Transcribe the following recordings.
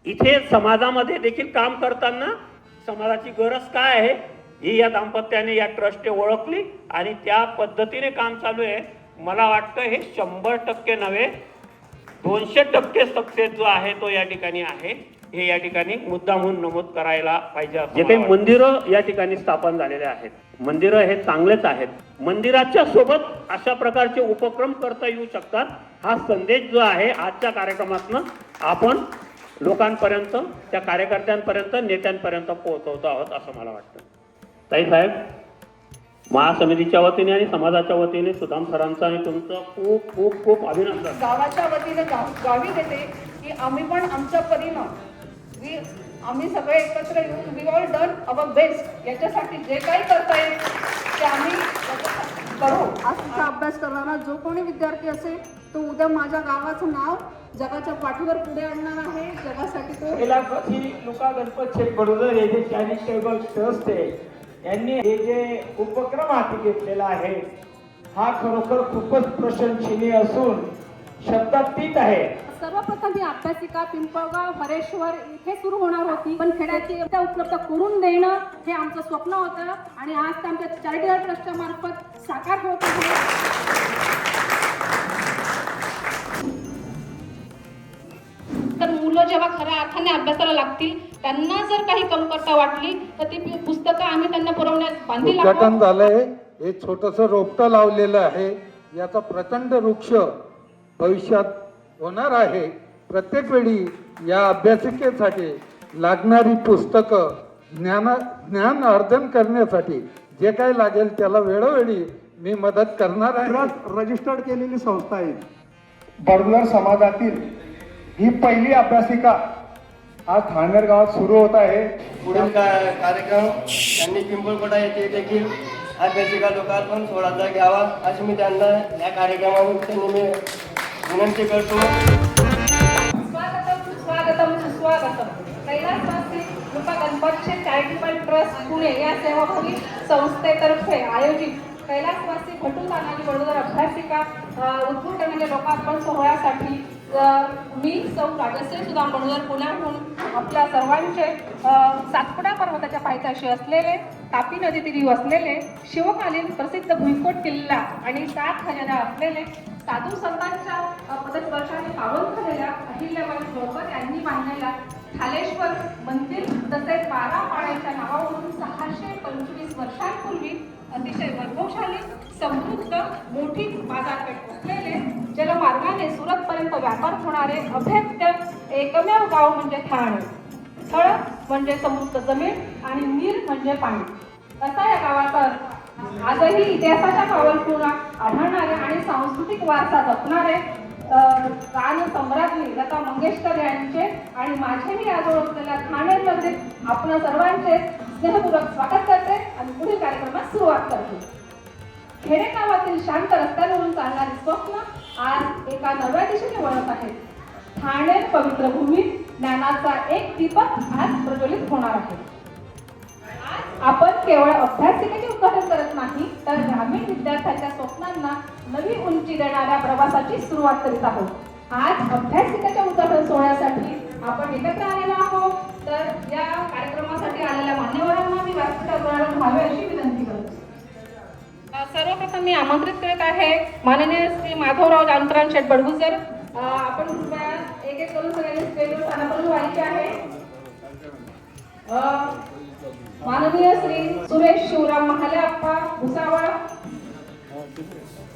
इथे समाजामध्ये देखील काम करताना समाजाची गरज काय आहे ही या दाम्पत्याने या ट्रस्टने ओळखली आणि त्या पद्धतीने काम चालू आहे. मला वाटतं हे 100% नव्हे 200% सक्सेस जो आहे तो या ठिकाणी आहे. हे या ठिकाणी मुद्दा म्हणून नमूद करायला पाहिजे. जे काही मंदिरं या ठिकाणी स्थापन झालेले आहेत, मंदिरं हे चांगलेच आहेत. मंदिराच्या सोबत अशा प्रकारचे उपक्रम करता येऊ शकतात. हा संदेश जो आहे आजच्या कार्यक्रमातनं आपण लोकांपर्यंत, त्या कार्यकर्त्यांपर्यंत, नेत्यांपर्यंत पोहोचवतो आहोत असं मला वाटतं. ताई साहेब, महासमितीच्या वतीने आणि समाजाच्या वतीने सुदाम सरांचं आणि तुमचं खूप खूप खूप अभिनंदन. गावाच्या वतीने गावी देते की आम्ही पण आमच्या परीनं आम्ही सगळे एकत्र येऊन we all done our best. याच्यासाठी जे काही करता येईल ते आम्ही करू. आज तुमचा अभ्यास करणारा जो कोणी विद्यार्थी असेल तो उद्या माझ्या गावाचं नाव जगाच्या पाठीवर पुढे आणणार आहे. जगासाठी तो लुका गणपत शेठ बडोदर हे जे चॅरिटेबल ट्रस्ट आहे यांनी हे जे उपक्रम हाती घेतलेला आहे हा खरोखर खूपच प्रशंसनीय असून शब्दातीत आहे. सर्वप्रथम ही अभ्यासिका पिंपळगाव हरेश्वर इथे सुरू होणार होती, पण खेड्याची उपलब्ध करून देणं हे आमचं स्वप्न होतं आणि आज ते आमच्या चॅरिटेबल ट्रस्टच्या मार्फत साकार होत आहे. तर मुलं जेव्हा खऱ्या अर्थाने अभ्यासाला लागतील त्यांना जर काही कमतरता वाटली तर ती पुस्तकं आम्ही त्यांना पुरवण्यास बांधील आहोत. उद्घाटन झालंय. हे छोटंसं रोपटं लावलेलं आहे. याचा प्रचंड वृक्ष भविष्यात होणार आहे. प्रत्येक वेळी या अभ्यासिकेसाठी लागणारी पुस्तकं ज्ञान अर्जन करण्यासाठी जे काही लागेल त्याला वेळोवेळी मी मदत करणार आहे. रजिस्टर्ड केलेली संस्था आहे. बडोदर समाजातील ही पहिली अभ्यासिका आज ठाणेर गावात सुरू होत आहे. पुढील कार्यक्रम त्यांनी पिंपळकोटा येथे देखील अभ्यासिका लोकार्पण सोहळा घ्यावा अशी मी त्यांना या कार्यक्रमामध्ये विनंती करतो. स्वागतम स्वागतम सुस्वागतम. कैलासवासी कृपा गणपत शेठ चॅरिटेबल ट्रस्ट पुणे या सेवाभावी संस्थेतर्फे आयोजित कैलासवासी भटू तानाजी बडोदर अभ्यासिका उद्घाटनाच्या लोकार्पण सोहळ्यासाठी मी सौ राजश्री सुदाम बडोदर पुण्याहून आपल्या सर्वांचे सातपुडा पर्वताच्या पायथ्याशी असलेले, तापी नदी तीरी वसलेले, शिवकालीन प्रसिद्ध भुईकोट किल्ला आणि 7 खजिना असलेले, साधू संतांच्या पदस्पर्शाने पावन झालेल्या अहिल्याबाई होळकर यांनी बांधलेला ठालेश्वर मंदिर तसेच 12 पाड्याच्या नावावरून 625 वर्षांपूर्वी अतिशय वैभवशाली समृद्ध मोठी बाजारपेठ असलेले, जलमार्गाने सुरतपर्यंत व्यापार होणारे अभेद्य एकमेव गाव म्हणजे ठाणे. थळ म्हणजे समृद्ध जमीन आणि नीर म्हणजे पाणी असा या गावाचा अर्थ. आजही इतिहासाच्या पावलखुणा आढळणारे आणि सांस्कृतिक वारसा जपणारे गान सम्राज्ञी लता मंगेशकर यांचे आणि माझेही आज ओळखलेल्या ठाणेमध्ये आपण सर्वांचे स्नेहपूर्वक स्वागत करते आणि पुढील कार्यक्रमात सुरुवात करते. खेडेगावातील शांत रस्त्यांवरून चालणारी स्वप्न आज एका नव्या दिशेने वळत आहे. ठाणे पवित्र भूमीत ज्ञानाचा एक दीपक आज प्रज्वलित होणार आहे. आपण केवळ अभ्यासिकेचे उद्घाटन करत नाही तर ग्रामीण विद्यार्थ्यांच्या स्वप्नांना नवी उंची देणाऱ्या प्रवासाची सुरुवात करीत आहोत. आज अभ्यासिकेच्या उद्घाटन सोहळ्यासाठी आपण एकत्र आलेलो आहोत. तर या कार्यक्रमासाठी आलेल्या मान्यवरांना मी व्यासपीठावर व्हावे अशी विनंती करतो. सर्वप्रथम मी आमंत्रित करत आहे माननीय श्री माधवराव जानकराम शेठ बडगुजर. आपण एक एक करून सगळ्यांनी स्टेजवर स्थानापन्न व्हायचे आहे. माननीय श्री सुरेश शिवराम महाले अप्पा भुसावळ,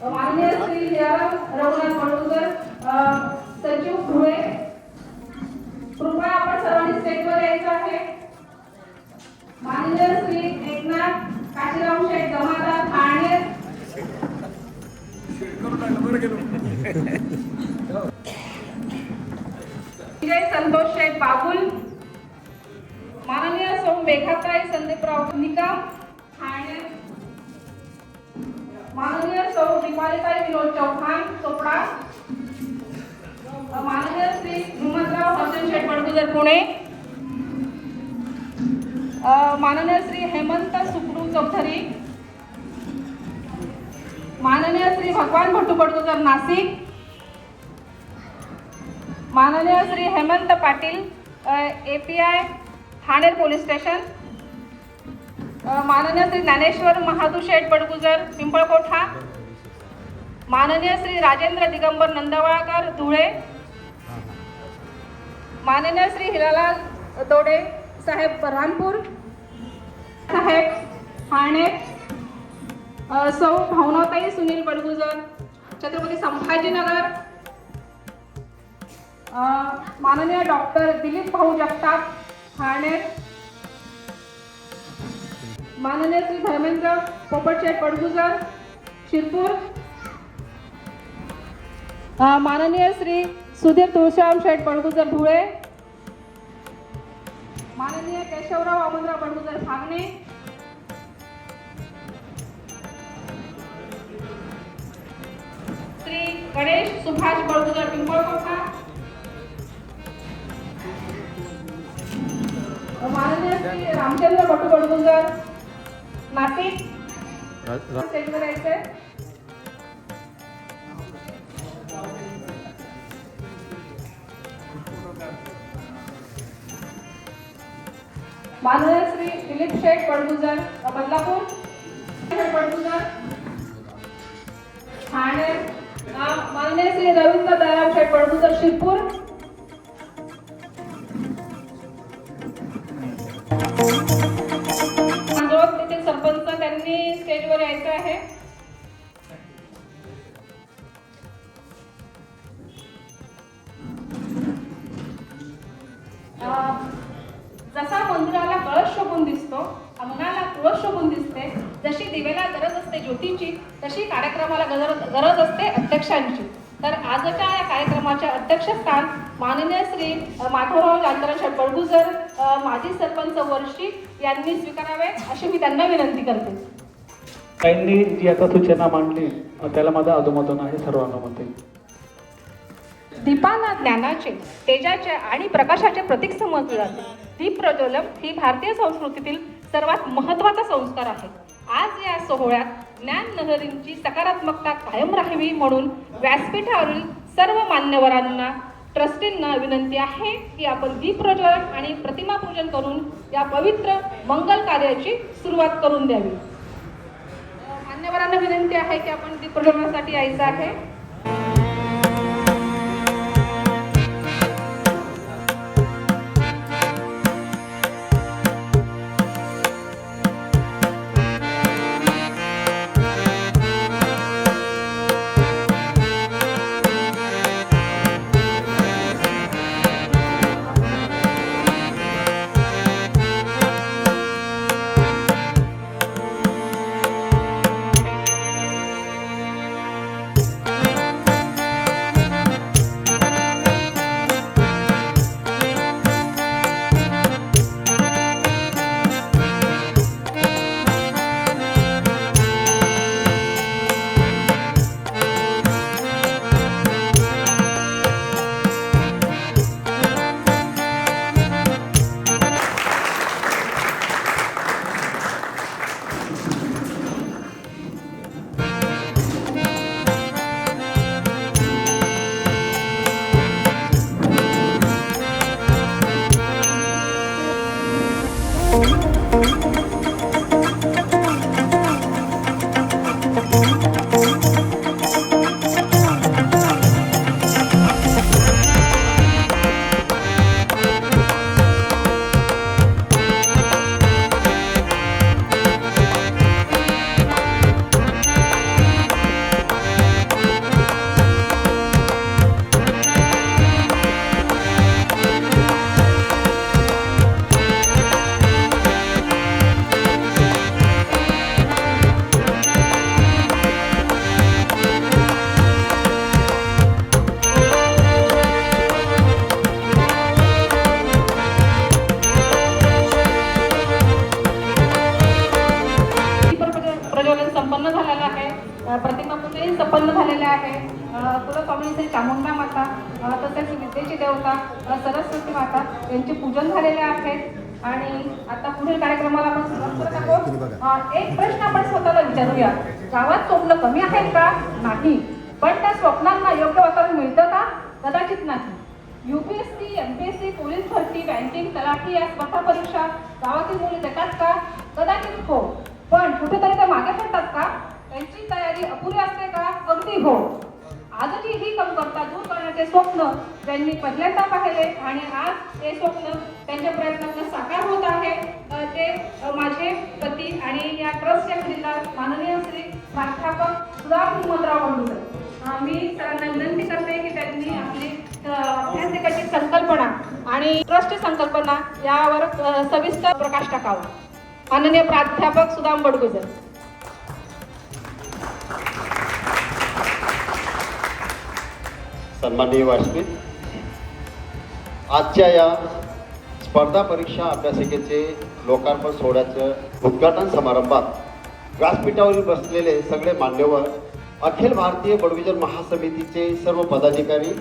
माननीय श्री हिराराम रघुनाथ बडगुजर, सचिव धुळे. कृपया आपण सर्वांनी स्टेजवर यायचं आहे. माननीय श्री एकनाथ काशीराम शेठ जमादार ठाणे, विजय संतोष शेठ बाबुल, माननीय सौ मेघाताई संदीपराव निकाम ठाणे, माननीय सौ दीपालीताई विनोद चौहान चोपडा, माननीय श्री हिम्मतराव हसन शेठ बडगुजर पुणे, माननीय श्री हेमंत सुकडू चौधरी, माननीय श्री भगवान भट्टू बडगुजर नाशिक, माननीय Shri Hemant Patil API Thane police station, माननीय श्री ज्ञानेश्वर महादूशेठ बडगुजर पिंपळकोठा, माननीय श्री राजेंद्र दिगंबर नंदवाळकर धुळे, माननीय श्री हिरालाल दोडे साहेब रामपूर साहेब ठाणे, सौ भावनाताई सुनील बडगुजर छत्रपती संभाजीनगर, माननीय डॉक्टर दिलीप भाऊ जगताप ठाणे, माननीय श्री धर्मेंद्र पोपटशेठ बडगुजर शिरपूर, माननीय श्री सुधीर तुळशीराम शेठ बडगुजर धुळे, माननीय केशवराव वामनराव बडगुजर फागणे, श्री गणेश सुभाष बडगुजर पिंपळकोटा, माननीय श्री रामचंद्र भट्टू बडगुजर नाशिक स्टेजवर यायचे, माननीय श्री दिलीप शेठ बडगुजर बदलापूर बडगुजर ठाणे, माननीय श्री रवींद्र दयाराम शेठ बडगुजर शिरपूर, तेथील सरपंच त्यांनी स्टेजवर यायचं आहे. जसा मंदिराला कळस शोभून दिसतो, अंगणाला तुळस शोभून दिसते, जशी दिवेला गरज असते ज्योतीची, तशी कार्यक्रमाला गरज असते अध्यक्षांची. तर आजच्या या कार्यक्रमाचे अध्यक्षस्थान माननीय श्री माधवराव जानकराव बडगुजर माजी सरपंच वर्षी यांनी स्वीकारावे अशी मी त्यांना विनंती करते. त्यांनी जी आता सूचना मांडली त्याला माझा अधोमधून आहे सर्वांमध्ये. दीपाला ज्ञानाचे, तेजाचे आणि प्रकाशाचे प्रतीक समजले जाते. दीप प्रज्वलन ही भारतीय संस्कृतीतील सर्वात महत्त्वाचा संस्कार आहे. आज या सोहळ्यात ज्ञान लहरींची सकारात्मकता कायम राहावी म्हणून व्यासपीठावरील सर्व मान्यवरांना, ट्रस्टींना विनंती आहे की आपण दीप प्रज्वलन आणि प्रतिमा पूजन करून या पवित्र मंगल कार्याची सुरुवात करून द्यावी. मान्यवरांना विनंती आहे की आपण दीप प्रज्वलनासाठी यायचं आहे. प्रतिमा पूजनही संपन्न झालेले आहे. कुलस्वामिनी श्री चामुंडा माता तसेच विद्येची देवता सरस्वती माता यांचे पूजन झालेले आहे. आणि आता पुढील कार्यक्रमाला आपण सुरुवात करत आहोत. एक प्रश्न आपण स्वतःला विचारूया, गावात स्वप्न कमी आहेत का? नाही. पण त्या स्वप्नांना योग्य वातावरण मिळतं का? कदाचित नाही. UPSC, MPSC, पोलीस भरती, बँकिंग, तलाठी या स्पर्धा परीक्षा गावातील मुले देतात का? कदाचित हो. पण कुठेतरी ते मागे पडतात का? त्यांची तयारी अपुरी असते का? अगदी हो. आजची ही कमतरता दूर करण्याचे स्वप्न त्यांनी पहिल्यांदा पाहिले आणि आज ते स्वप्न त्यांच्या प्रयत्नातून साकार होत आहे. ते माझे पती आणि या ट्रस्टचे खजिनदार माननीय श्री प्राध्यापक सुधार हिमंतराव बंडुकर. मी सरांना विनंती करते की त्यांनी आपली अभ्यासिकेची संकल्पना आणि ट्रस्टची संकल्पना यावर सविस्तर प्रकाश टाकावा. माननीय प्राध्यापक सुदाम बडगुजर. सन्माननीय व्यासपीठ, आजच्या या स्पर्धा परीक्षा अभ्यासिकेचे लोकार्पण सोहळ्याचं उद्घाटन समारंभात व्यासपीठावर बसलेले सगळे मान्यवर, अखिल भारतीय बडगुजर महासमितीचे सर्व पदाधिकारी,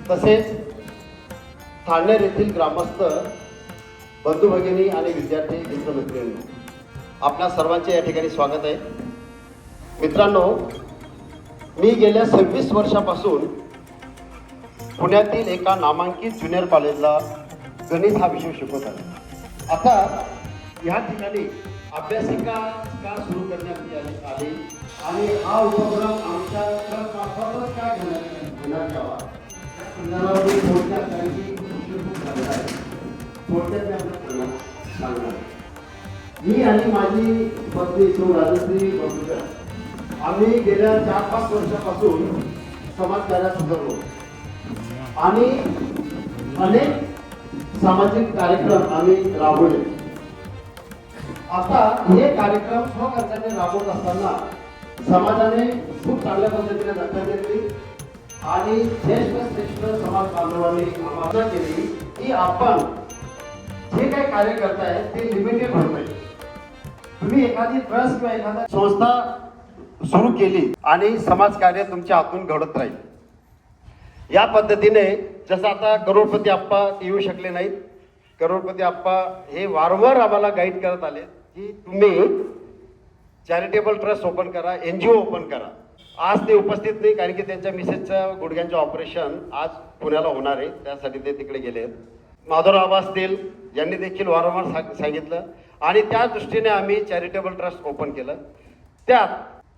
तसेच ठाणेर येथील ग्रामस्थ बंधू भगिनी आणि विद्यार्थी मित्रमैत्रिणींनो, आपल्या सर्वांचे या ठिकाणी स्वागत आहे. मित्रांनो, मी गेल्या 26 वर्षापासून पुण्यातील एका नामांकित ज्युनियर कॉलेजला गणित हा विषय शिकवत आहे. आता या ठिकाणी अभ्यासिका का सुरू करण्यात आली आणि हा उपक्रम आमच्या ट्रस्टमार्फतच का घेण्यात यावा या संदर्भात मी थोडक्यात, कारण की उशीर खूप झालेला आहे, थोडक्यात मी आपल्याला सांगणार. मी आणि माझी पत्नी सौ राजश्री बंडुकर आम्ही गेल्या 4-5 वर्षापासून समाजकार्यात उतरलो आणि अनेक सामाजिक कार्यक्रम आम्ही राबवले. आता हे कार्यक्रम स्वखर्चाने राबवत असताना समाजाने खूप चांगल्या पद्धतीने दखल घेतली आणि श्रेष्ठ समाज बांधवांनी आम्हाला केली की आपण जे काही कार्य करताय ते लिमिटेड होत नाही. तुम्ही एखादी ट्रस्ट किंवा एखादा संस्था सुरू केली आणि समाजकार्य तुमच्या हातून घडत राहील. या पद्धतीने जसं आता करोडपती आप्पा येऊ शकले नाहीत, करोडपती आप्पा हे वारंवार आम्हाला गाईड करत आले की तुम्ही चॅरिटेबल ट्रस्ट ओपन करा, NGO ओपन करा. आज ते उपस्थित नाही, कारण की त्यांच्या मिसेसचं गुडघ्यांचं ऑपरेशन आज पुण्याला होणार आहे, त्यासाठी ते तिकडे गेले आहेत. माधवराव आबा असतील, यांनी देखील वारंवार सांगितलं आणि त्या दृष्टीने आम्ही चॅरिटेबल ट्रस्ट ओपन केलं. त्यात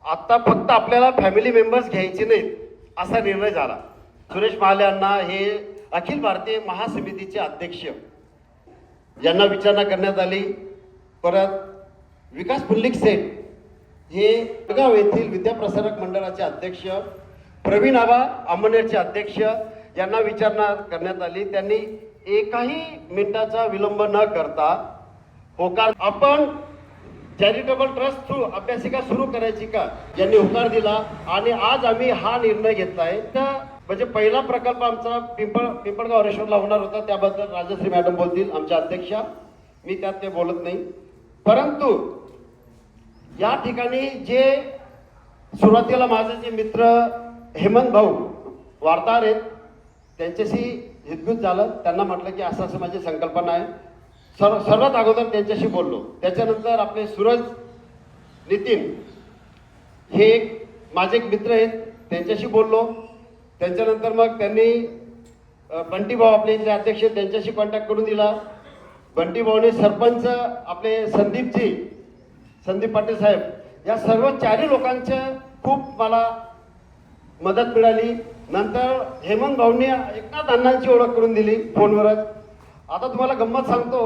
आता फक्त आपल्याला फॅमिली मेंबर्स घ्यायचे नाहीत असा निर्णय झाला. सुरेश महाले अण्णा हे अखिल भारतीय महासमितीचे अध्यक्ष, यांना विचारणा करण्यात आली. परत विकास पुल्लिक सेठ हे बेळगाव येथील विद्याप्रसारक मंडळाचे अध्यक्ष, प्रवीण आबा अंमनेरचे अध्यक्ष, यांना विचारणा करण्यात आली. त्यांनी एकाही मिनिटाचा विलंब न करता होकार आपण चॅरिटेबल ट्रस्ट थ्रू अभ्यासिका सुरू करायची का यांनी होकार दिला आणि आज आम्ही हा निर्णय घेतलाय. म्हणजे पहिला प्रकल्प आमचा पिंपळगाव रेश्वरला होणार होता, त्याबद्दल राजश्री मॅडम बोलतील, आमच्या अध्यक्षा, मी त्यात ते बोलत नाही. परंतु या ठिकाणी जे सुरुवातीला माझे जे मित्र हेमंत भाऊ वार्ताहर आहेत त्यांच्याशी हितगुज झालं. त्यांना म्हटलं की असं असं माझी संकल्पना आहे. सर्वात अगोदर त्यांच्याशी बोललो. त्याच्यानंतर आपले सूरज नितीन हे माझे एक मित्र आहेत, त्यांच्याशी बोललो. त्याच्यानंतर मग त्यांनी बंटी भाऊ आपले जे अध्यक्ष त्यांच्याशी कॉन्टॅक्ट करून दिला. बंटी भाऊने सरपंच आपले संदीप पाटील साहेब, या सर्व 4 लोकांचं खूप मला मदत मिळाली. नंतर हेमंत भाऊंनी एकनाथ अण्णांची ओळख करून दिली फोनवरच. आता तुम्हाला गंमत सांगतो,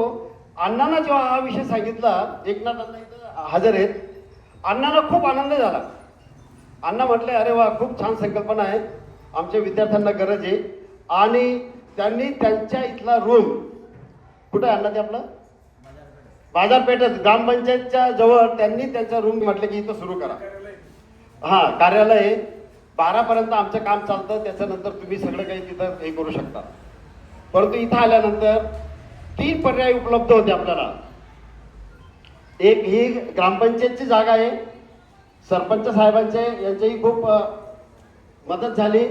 अण्णांना जेव्हा हा विषय सांगितला, एकनाथ अण्णा इथं हजर आहेत, अण्णांना खूप आनंद झाला. अण्णा म्हटले अरे वा, खूप छान संकल्पना आहे, आमच्या विद्यार्थ्यांना गरज आहे. आणि त्यांनी त्यांच्या इथला रूम कुठं आहे अण्णा, ते आपलं बाजारपेठेत ग्रामपंचायतच्या जवळ त्यांनी त्यांचा रूम म्हटलं की इथं सुरू करा. हां, कार्यालय आहे, 12पर्यंत आमचं काम चालतं, त्याच्यानंतर तुम्ही सगळं काही तिथं हे करू शकता. परंतु इथं आल्यानंतर 3 पर्याय उपलब्ध होते आपल्याला. एक ही ग्रामपंचायतची जागा आहे, सरपंच साहेबांचे यांच्याही खूप मदत झाली,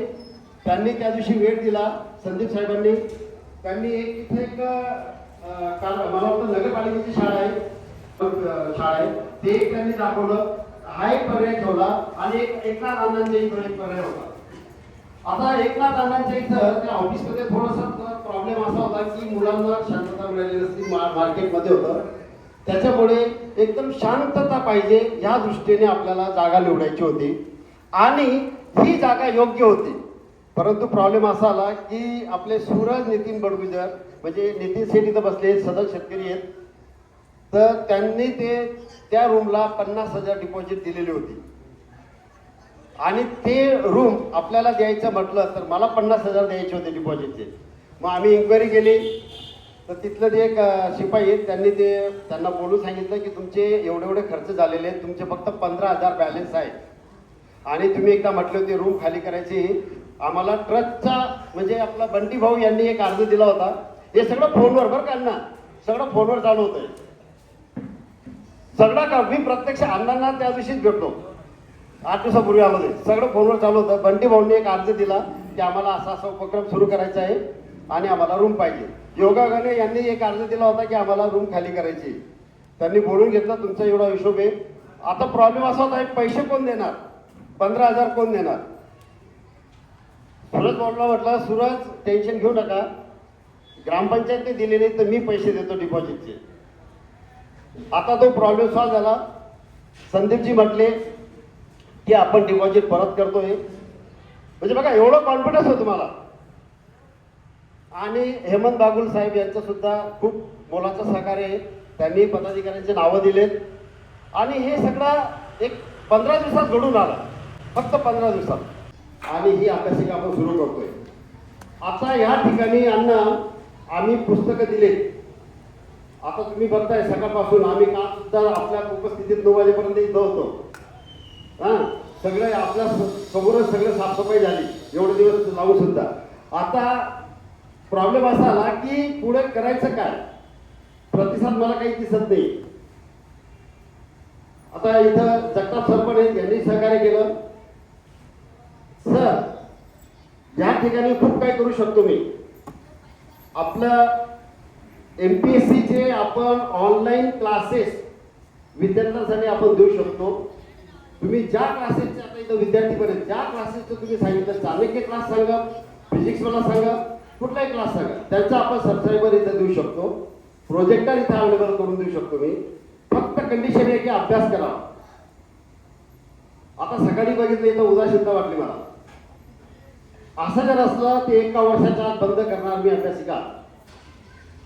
त्यांनी त्या दिवशी वेळ दिला संदीप साहेबांनी. त्यांनी इथे एक मला वाटतं नगरपालिकेची शाळा आहे ते एक त्यांनी दाखवलं. हा एक पर्याय ठेवला आणि एकनाथ अण्णांचा एक पर्याय होता. आता एकनाथ अण्णांच्या इथं त्या ऑफिसमध्ये थोडासा प्रॉब्लेम असा होता की मुलांना शांतता मिळाली नसती, मार्केटमध्ये होतं. त्याच्यामुळे एकदम शांतता पाहिजे या दृष्टीने आपल्याला जागा निवडायची होती आणि ही जागा योग्य होती. परंतु प्रॉब्लेम असा आला की आपले सूरज नितीन बडगुजर म्हणजे नितीन सेठ इथं बसले, सदर शेतकरी आहेत, तर त्यांनी त्या रूमला 50,000 डिपॉझिट दिलेली होती आणि ते रूम आपल्याला द्यायचं म्हटलं तर मला 50,000 द्यायचे होते डिपॉझिटचे. मग आम्ही इन्क्वायरी केली तर तिथलं जे एक शिपाई आहेत त्यांना बोलून सांगितलं की तुमचे एवढे खर्च झालेले आहेत, तुमचे फक्त 15,000 बॅलन्स आहे आणि तुम्ही एकदा म्हटले होते रूम खाली करायची. आम्हाला ट्रस्टचा म्हणजे आपला बंटी भाऊ यांनी एक अर्ज दिला होता. हे सगळं फोनवर बरं का ना, सगळं फोनवर चालू होतंय सगळं का. मी प्रत्यक्ष अण्णांना त्या दिवशीच भेटलो, 8 दिवसापूर्वी आलो ते. सगळं फोनवर चालू होतं. बंटी भाऊंनी एक अर्ज दिला की आम्हाला असा उपक्रम सुरू करायचा आहे आणि आम्हाला रूम पाहिजे. योगायोगाने यांनी एक अर्ज दिला होता की आम्हाला रूम खाली करायची. त्यांनी बोलून घेतलं तुमचा एवढा हिशोब आहे. आता प्रॉब्लेम असा होता पैसे कोण देणार, 15,000 कोण देणार. सूरज बोलला, म्हटलं सूरज टेन्शन घेऊ नका, ग्रामपंचायतने दिले नाही तर मी पैसे देतो डिपॉझिटचे. आता तो प्रॉब्लेम सॉल्व्ह झाला. संदीपजी म्हटले की आपण डिपॉझिट परत करतोय. म्हणजे बघा एवढं कॉन्फिडन्स होतं मला. आणि हेमंत बागुल साहेब यांचं सुद्धा खूप मोलाचं सहकार्य आहे. त्यांनी पदाधिकाऱ्यांचे नावं दिलेत आणि हे सगळं एक 15 दिवसात घडून आलं, फक्त 15 दिवसात. आणि ही अभ्यासिका आपण सुरू करतोय. आता या ठिकाणी आम्ही पुस्तकं दिले. आता तुम्ही बघताय सकाळपासून आम्ही काल सुद्धा आपल्या उपस्थितीत 9 वाजेपर्यंत इथं होतो. सगळे आपल्या समोरच सगळे साफसफाई झाली एवढे दिवस लावून सुद्धा. आता प्रॉब्लेम असा आला की पुढे करायचं काय, प्रतिसाद मला काही दिसत नाही. आता इथं जगताप सर पण आहेत, यांनी सहकार्य केलं. सर या ठिकाणी खूप काही करू शकतो मी. आपलं MPSC चे आपण ऑनलाईन क्लासेस विद्यार्थ्यांसाठी आपण देऊ शकतो. तुम्ही ज्या क्लासेसचे आता इथं विद्यार्थी पण आहेत, ज्या क्लासेसचं तुम्ही सांगितलं, चाणक्य क्लास सांगा, फिजिक्स मला सांगा, कुठलाही क्लास सांगा, त्यांचा आपण सबस्क्रायबर इथं देऊ शकतो. प्रोजेक्टर इथं अवेलेबल करून देऊ शकतो मी. फक्त कंडिशन आहे की अभ्यास करा. आता सकाळी बघितलं इथं उदासीनता वाटली मला. असं जर असलं ते 1 वर्षाच्या आत बंद करणार मी अभ्यासिका.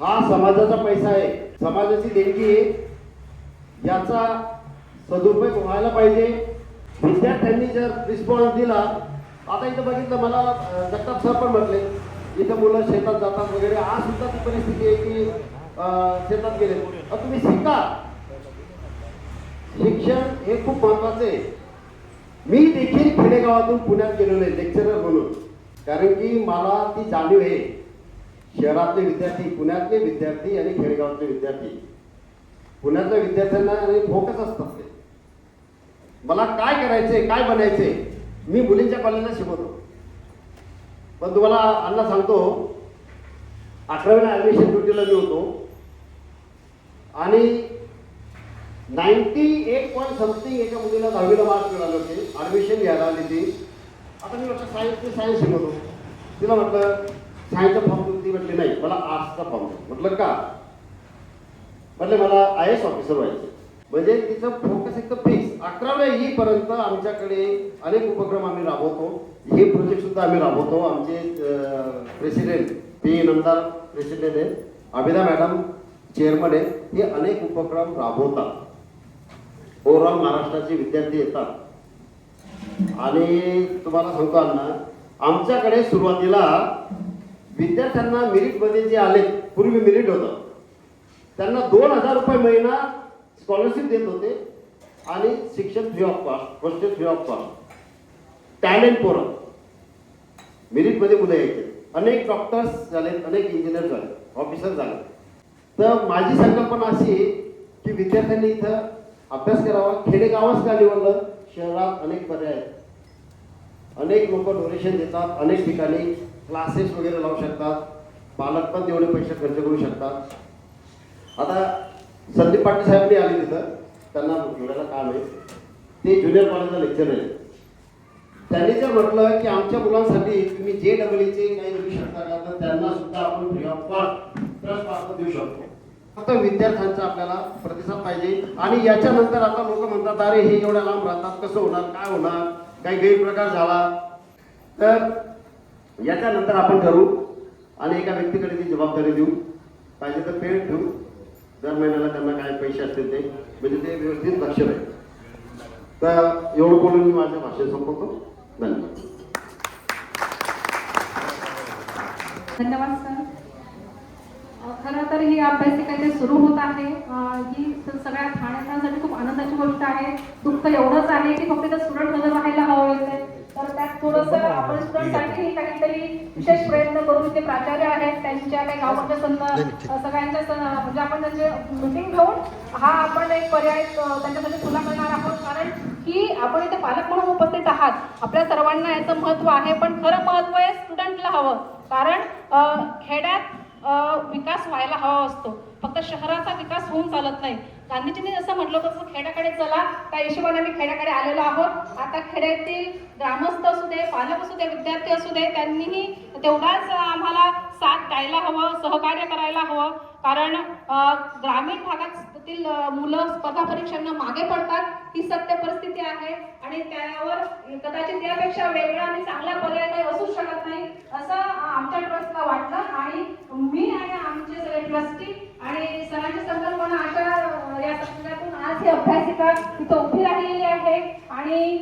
हा समाजाचा पैसा आहे, समाजाची देणगी आहे, याचा सदुपयोग व्हायला पाहिजे. विद्यार्थ्यांनी जर रिस्पॉन्स दिला. आता इथं बघितलं मला जगताप सर पण म्हटले इथं मुलं शेतात जातात वगैरे. आज सुद्धा ती परिस्थिती आहे की शेतात गेले. तुम्ही शिका. शिक्षण हे खूप महत्वाचं आहे. मी देखील खेडेगावातून पुण्यात गेलो नाही लेक्चरर म्हणून, कारण की मला ती जाणीव आहे. शहरातले विद्यार्थी, पुण्यातले विद्यार्थी आणि खेडेगावातले विद्यार्थी. पुण्यातल्या विद्यार्थ्यांना फोकस असतात ते. मला काय करायचंय, काय बनायचंय. मी मुलींच्या कॉलेजला शिकवतो. पण तुम्हाला अण्णा सांगतो 11वीला ऍडमिशन ड्युटीला मी होतो आणि 98 पॉईंट समथिंग एका मुलीला 10वीला मार्क्स मिळाले होते. ऍडमिशन घ्यायला आली ती. आता मी म्हटलं सायन्स शिकवतो. तिला म्हटलं सायन्सचा फॉर्म ती म्हटली नाही, मला आर्ट्सचा फॉर्म. म्हटलं का? म्हटलं मला IAS ऑफिसर व्हायचे. म्हणजे तिचं फोकस एकदम फिक्स. 11वी येईपर्यंत आमच्याकडे अनेक उपक्रम आम्ही राबवतो. हे प्रोजेक्ट सुद्धा आम्ही राबवतो. आमचे प्रेसिडेंट P. नंदार प्रेसिडेंट आहे, अभिदा मॅडम चेअरमन आहे. हे अनेक उपक्रम राबवतात. ओव्हरऑल महाराष्ट्राचे विद्यार्थी येतात आणि तुम्हाला सांगतो अण्णा, आमच्याकडे सुरुवातीला विद्यार्थ्यांना मेरिटमध्ये जे आले, पूर्वी मेरिट होतं, त्यांना 2,000 रुपये महिना स्कॉलरशिप देत होते आणि शिक्षण free of cost, hostel free of cost. Talent पोरं मेरिटमध्ये मुलं यायचे. अनेक डॉक्टर्स झाले, अनेक इंजिनियर झाले, ऑफिसर झाले. तर माझी संकल्पना अशी आहे की विद्यार्थ्यांनी इथं अभ्यास करावा. खेडेगावच का निवडलं, शहरात अनेक पर्याय आहेत. अनेक लोक डोनेशन देतात, अनेक ठिकाणी क्लासेस वगैरे लावू शकतात. पालक पण तेवढे पैसे खर्च करू शकतात. आता संदीप पाटील साहेबांनी आले तिथं, त्यांना जुन्याला काम आहे. ते ज्युनियर कॉलेजला लेक्चर आहे. त्यांनी जर म्हटलं की आमच्या मुलांसाठी तुम्ही JEE काही देऊ शकता का, तर त्यांना सुद्धा आपण फ्री ऑफ कॉस्ट ट्रस्ट मार्फत देऊ शकतो. फक्त विद्यार्थ्यांचा आपल्याला प्रतिसाद पाहिजे. आणि याच्यानंतर आता लोक म्हणतात अरे हे एवढ्या लांब राहतात, कसं होणार, काय होणार, काही गैरप्रकार झाला, तर याच्यानंतर आपण करू आणि एका व्यक्तीकडे ती जबाबदारी देऊ. पाहिजे तर पेड ठेवू, दर महिन्याला त्यांना काय पैसे असतील ते, म्हणजे ते व्यवस्थित लक्ष राहील. तर एवढं बोलून मी माझ्या भाषेत संपवतो. धन्यवाद. धन्यवाद सर. खरं तर ही अभ्यासिका जे सुरू होत आहे ही सगळ्या ठाण्यासाठी खूप आनंदाची गोष्ट आहे. दुःख एवढंच आहे की फक्त ते स्टुडंट हजर राहायला हवं होते, तर त्यात थोडंसं आपण स्टुडंटसाठी काहीतरी विशेष प्रयत्न करून जे प्राचार्य आहेत त्यांच्या काही गावाच्या सगळ्यांच्या म्हणजे आपण त्यांचे मीटिंग घेऊन हा आपण एक पर्याय त्यांच्यासाठी खुला करणार आहोत. कारण की आपण इथे पालक म्हणून उपस्थित आहात, आपल्या सर्वांना याचं महत्त्व आहे, पण खरं महत्त्व आहे स्टुडंटला हवं. कारण खेड्यात विकास व्हायला हवा असतो, फक्त शहराचा विकास होऊन चालत नाही. गांधीजींनी जसं म्हटलं होतं तसं खेड्याकडे चला, त्या हिशोबाने आम्ही खेड्याकडे आलेलो आहोत. आता खेड्यातील ग्रामस्थ असू दे, पालक असू दे, विद्यार्थी असू दे, त्यांनीही तेवढाच आम्हाला साथ द्यायला हवं, सहकार्य करायला हवं. कारण ग्रामीण भागातील मुलं स्पर्धा परीक्षांना मागे पडतात, ही सत्य परिस्थिती आहे. आणि त्यावर कदाचित यापेक्षा वेगळा आणि चांगला पर्याय काही असू शकत नाही असं आमच्या ट्रस्टला वाटलं. आणि मी आणि आमचे सगळे ट्रस्टी आणि सरांची संकल्पना अशा या सगळ्यातून आज ही अभ्यासिका इथं उभी राहिलेली आहे. आणि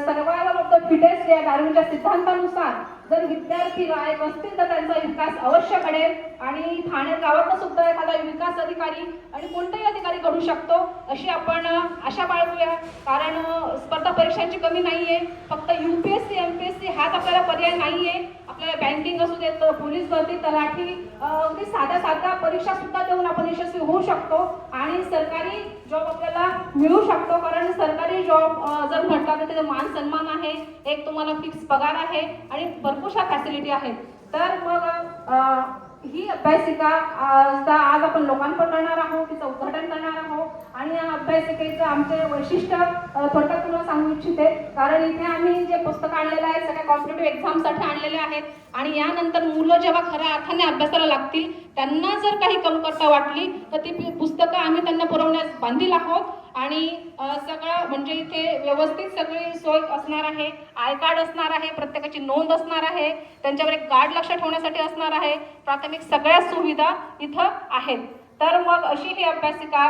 सर्वांवर ऑफ द फिटेस्ट या डार्विनच्या सिद्धांतानुसार जर विद्यार्थी लायक असतील तर त्यांचा विकास अवश्य घडेल. आणि ठाणे गावात सुद्धा एखादा विकास अधिकारी आणि कोणताही अधिकारी घडू शकतो अशी आपण आशा बाळगूया. कारण स्पर्धा परीक्षांची कमी नाहीये, फक्त UPSC MPSC हाच आपल्याला पर्याय नाहीये. आपल्याला बँकिंग असू देत, पोलीस भरती, तलाठी, अगदी साध्या परीक्षा सुद्धा देऊन आपण यशस्वी होऊ शकतो आणि सरकारी जॉब आपल्याला मिळू शकतो. कारण सरकारी जॉब जर म्हटलं तर त्याचा मान सन्मान आहे, एक तुम्हाला फिक्स पगार आहे आणि भरपूरशा फॅसिलिटी आहेत. तर मग ही अभ्यासिका आज आपण लोकांपर्यंत करणार आहोत, तिचं उद्घाटन करणार आहोत. आणि या अभ्यासिकेचं आमचे वैशिष्ट्य थोडक्यात तुम्हाला सांगू इच्छिते. कारण इथे आम्ही जे पुस्तकं आणलेलं आहे सगळ्या कॉम्पिटेटिव्ह एक्झामसाठी आणलेले आहेत. आणि यानंतर मुलं जेव्हा खऱ्या अर्थाने अभ्यासाला लागतील, त्यांना जर काही कमतरता वाटली तर ती पुस्तकं आम्ही त्यांना पुरवण्यास बांधील आहोत. आणि सगळं म्हणजे इथे व्यवस्थित सगळी सोय असणार आहे, आय कार्ड असणार आहे, प्रत्येकाची नोंद असणार आहे, त्यांच्यावर एक गार्ड लक्ष ठेवण्यासाठी असणार आहे, प्राथमिक सगळ्या सुविधा इथं आहेत. तर मग अशी ही अभ्यासिका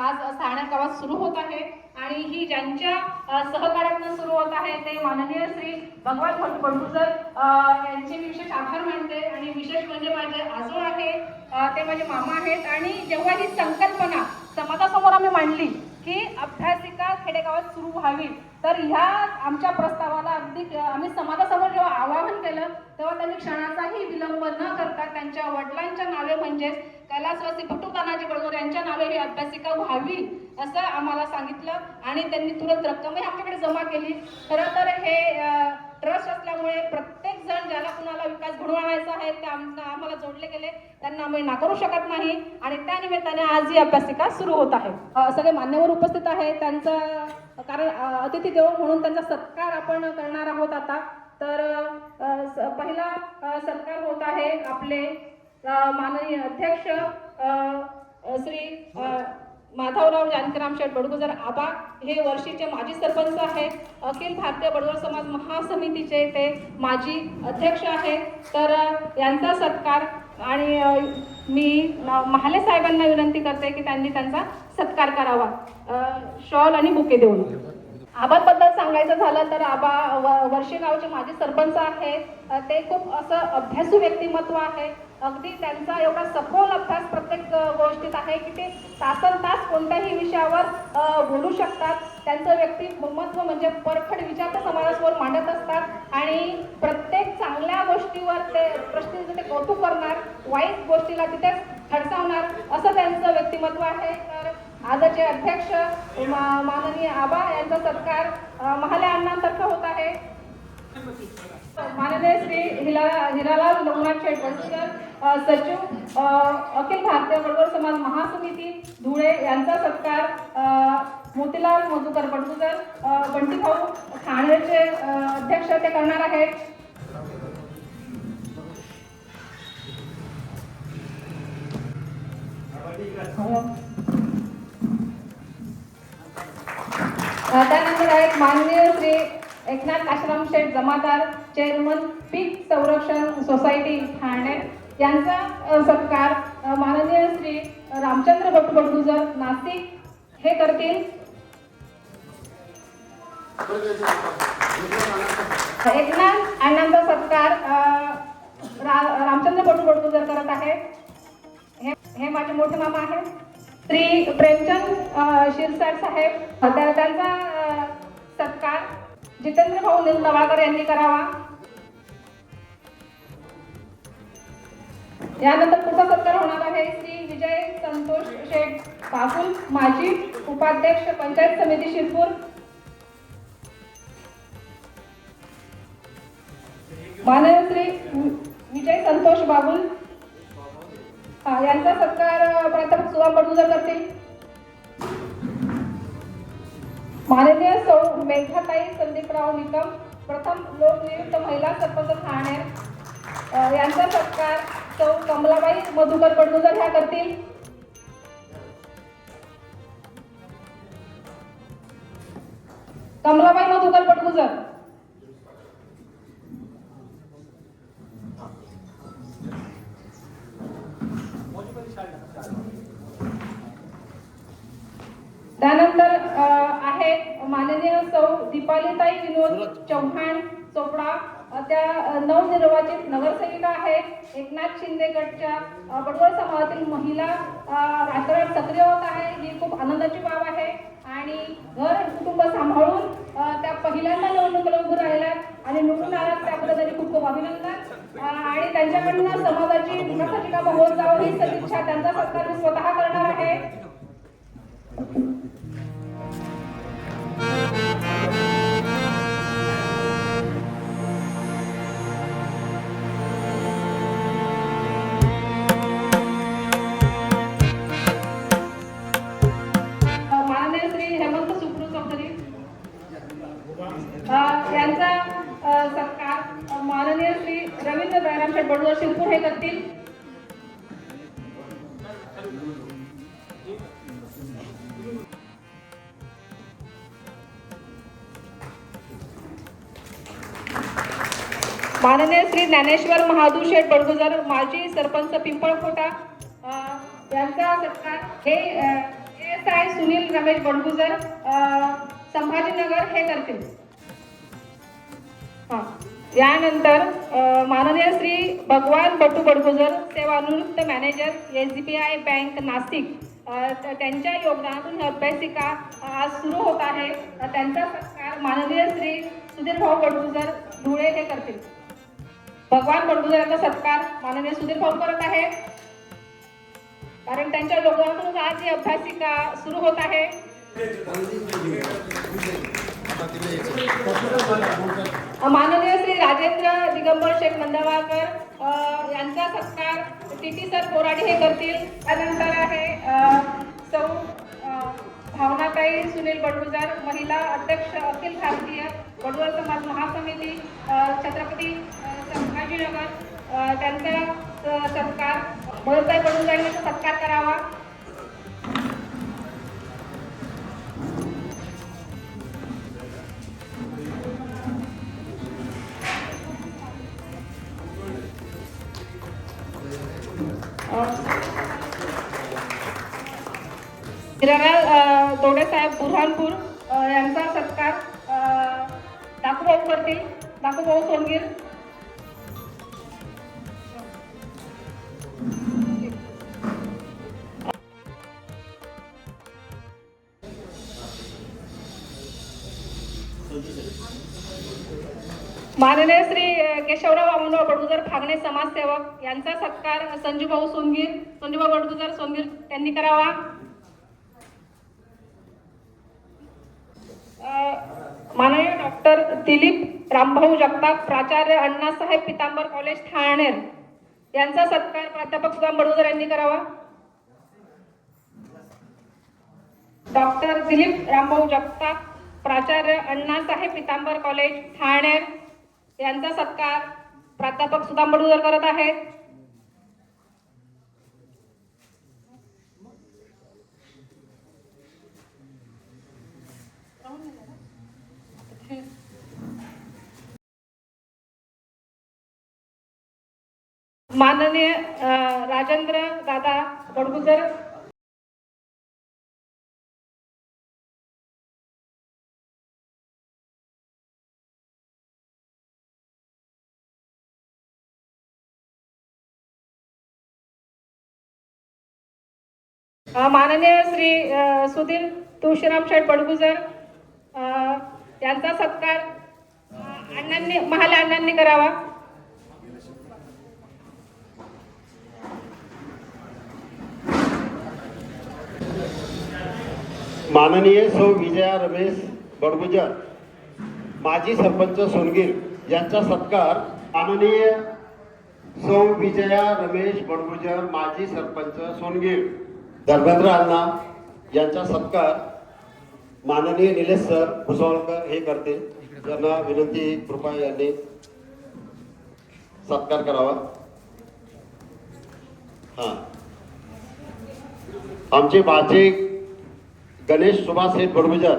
आज ठाणे गावात सुरू होत आहे. आणि ही ज्यांच्या सहकार्यातून सुरू होत आहे ते माननीय श्री भगवान भटबुजर यांचे मी विशेष आभार मानते. आणि विशेष म्हणजे माझे आजोळ आहे, ते माझे मामा आहेत. आणि जेव्हा ही संकल्पना समाजासमोर आम्ही मांडली की अभ्यासिका खेडेगावात सुरू व्हावी, तर ह्या आमच्या प्रस्तावाला अगदी आम्ही समाजासमोर जेव्हा आवाहन केलं तेव्हा त्यांनी क्षणाचाही विलंब न करता त्यांच्या वडिलांच्या नावे म्हणजेच कैलासवासी भटू तानाजी बडगोर यांच्या नावे ही अभ्यासिका व्हावी असं आम्हाला सांगितलं. आणि त्यांनी तुरंत रक्कमही आमच्याकडे जमा केली. खरं तर हे ट्रस्ट असल्यामुळे प्रत्येक जण ज्याला कुणाला विकास घडवून आणायचा आहे ते आम्हाला जोडले गेले, त्यांना आम्ही नाकारू शकत नाही. आणि त्या निमित्ताने आज ही अभ्यासिका सुरू होत आहे. सगळे मान्यवर उपस्थित आहे, त्यांचा कारण अतिथी देवो म्हणून त्यांचा सत्कार आपण करणार आहोत आता. तर पहिला सत्कार होत आहे आपले माननीय अध्यक्ष श्री माधवराव जानकीराम शेठ बडगुजर आबा. हे वर्षीचे माजी सरपंच आहेत, अखिल भारतीय बडगुजर समाज महासमितीचे ते माजी अध्यक्ष आहेत. तर यांचा सत्कार आणि मी महाले साहेबांना विनंती करते की त्यांनी त्यांचा सत्कार करावा शॉल आणि बुके देऊन. आबांबद्दल सांगायचं झालं तर आबा वर्षी गावचे माजी सरपंच आहेत. ते खूप असं अभ्यासू व्यक्तिमत्व आहे. अगदी त्यांचा एवढा सखोल अभ्यास प्रत्येक गोष्टीत आहे की ते तासनतास कोणत्याही विषयावर बोलू शकतात. त्यांचं व्यक्तिमत्व म्हणजे परखड विचार ते समाजासमोर मांडत असतात आणि प्रत्येक चांगल्या गोष्टीवर ते प्रश्नांचं ते कौतुक करणार, वाईट गोष्टीला तिथेच खडसावणार असं त्यांचं व्यक्तिमत्व आहे. तर आजचे अध्यक्ष माननीय आबा यांचा सत्कार महाले अण्णांतर्फे होत आहे. माननीय श्री हिरालाल लोकनाथ शेठ बडगुजर, सचिव अखिल भारतीय बडगुजर समाज महासमिती धुळे यांचा सत्कार मोतीलाल मधुकर बडगुजर, बंटी भाऊ ठाणेचे अध्यक्ष ते करणार आहेत. त्यानंतर आहेत माननीय श्री एकनाथ आश्रम शेठ जमादार, चेअरमन पीक संरक्षण सोसायटी ठाणे यांचा सत्कार माननीय श्री रामचंद्र भट्ट बडगुजर नाशिक हे करतील. एकनाथ अण्णांचा सत्कार रामचंद्र भट्ट बडगुजर करत आहेत. हे माझे मोठे मामा आहेत श्री प्रेमचंद शिरसाट साहेब, त्यांचा सत्कार जितेंद्र भाऊ नवाळकर यांनी करावा. यानंतर पुढचा सत्कार होणार आहे श्री विजय संतोष शेठ बाबुल, माजी उपाध्यक्ष पंचायत समिती शिरपूर. माननीय श्री विजय संतोष बाबुल यांचा सत्कार प्राध्यापक सुदाम बडगुजर करतील. माननीय सौ मेघाताई संदीपराव निकम, प्रथम लोकनियुक्त महिला सरपंच ठाणे यांचा सत्कार सौ कमलाबाई मधुकर बडगुजर ह्या करतील. कमलाबाई मधुकर बडगुजर. त्यानंतर आहेत माननीय सौ दीपालीताई विनोद चव्हाण चोपडा, त्या नवनिर्वाचित नगरसेविका आहेत. एकनाथ शिंदे गटच्या बडगुजर समाजातील महिला राजकारणात सक्रिय होत आहे, ही खूप आनंदाची बाब आहे. आणि घर कुटुंब सांभाळून त्या पहिल्यांदा निवडणुकीला उभं राहिल्या आणि निवडून आल्यात, त्याबद्दल त्यांनी खूप खूप अभिनंदन. आणि त्यांच्याकडनं समाजाची विकासाची कामं होत जावं ही सदिच्छा, त्यांचा सत्कार मी स्वतः करणार आहे. माननीय श्री हेमंत सुप्रू चौधरी यांचा सत्कार माननीय श्री रवींद्र दयाराम शेठ बडगुजर शिरपूर हे करतील. माननीय श्री ज्ञानेश्वर महादू शेठ बडगुजर, माजी सरपंच पिंपळखोटा यांचा सत्कार हे ASI सुनील रमेश बडगुजर संभाजीनगर हे करतील. यानंतर माननीय श्री भगवान बट्टू बडगुजर, सेवानिवृत्त मॅनेजर SBI बँक नाशिक, त्यांच्या योगदानातून ही अभ्यासिका आज सुरू होत आहे. त्यांचा सत्कार माननीय श्री सुधीर भाऊ बडगुजर धुळे हे करतील. भगवान बडगुजर यांचा सत्कार माननीय सुधीर भाऊ करत आहे, कारण त्यांच्या योगदानातून आज ही अभ्यासिका सुरू होत आहे. माननीय श्री राजेंद्र दिगंबर शेठ मंदवाळकर यांचा सत्कार TT सर बोराडे हे करतील. त्यानंतर आहे सौ भावनाताई सुनील बडगुजर, महिला अध्यक्ष अखिल भारतीय बडगुजर समाज महासमिती छत्रपती संभाजीनगर, त्यांचा सत्कार मयुरताई बडगुजर यांचा सत्कार करावा. हिरालाल दोडेसाहेब बुरहानपूर यांचा सत्कार दाखूभाऊ करतील. दाखूभाऊ सोनगीर. माननीय श्री केशवराव वामनराव बडगुजर फागणे समाजसेवक यांचा सत्कार संजूभाऊ सोनगीर, संजूभाऊ बडगुजर सोनगीर यांनी करावा. माननीय डॉक्टर दिलीप रामभाऊ जगताप, प्राचार्य अण्णासाहेब पितांबर कॉलेज ठाणेर यांचा सत्कार प्राध्यापक सुदाम बडगुजर यांनी करावा. डॉक्टर दिलीप रामभाऊ जगताप, प्राचार्य अण्णासाहेब पितांबर कॉलेज ठाणेर यांचा सत्कार प्राध्यापक सुदाम बडगुजर करत आहेत. माननीय राजेंद्र दादा बडगुजर, माननीय श्री सुधीर तुळशीराम शेठ बडगुजर यांचा सत्कार महाले अण्णांनी करावा. माननीय सौ विजया रमेश बडगुजर, माजी सरपंच सोनगीर यांचा सत्कार माननीय सौ विजया रमेश बडगुजर, माजी सरपंच सोनगीर. धर्मेंद्र अण्णा यांचा सत्कार माननीय निलेश सर भुसावळकर हे करते. त्यांना विनंती, कृपया यांनी सत्कार करावा. हा, आमचे बाचे गणेश सुभाष शेठ बडगुजर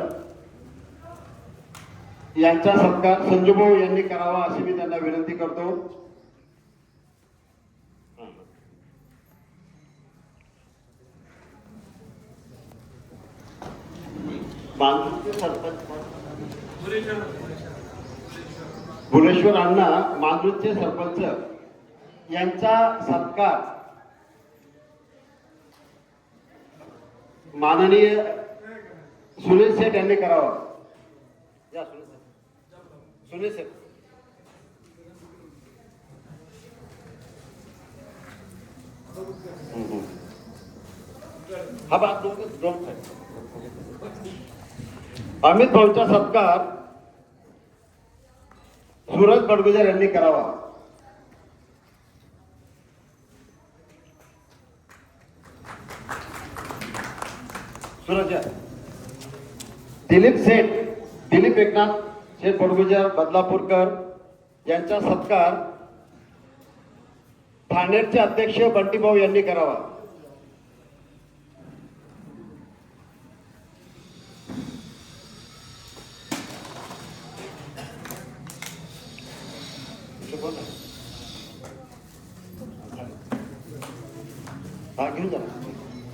यांचा सत्कार संजूभाऊ यांनी करावा अशी मी त्यांना विनंती करतो. सरपंच भुलेश्वर अण्णा मांजूरचे सरपंच यांचा सत्कार माननीय सुनील शेठ यांनी करावा. या सुनील शेठ. हा बात दोन अमित भाऊचा सत्कार सूरज बडगुजर यांनी करावा. सूरज. दिलीप एकनाथ शेठ बडगुजर बदलापूरकर यांचा सत्कार ठाणेरचे अध्यक्ष बंटीभाऊ यांनी करावा.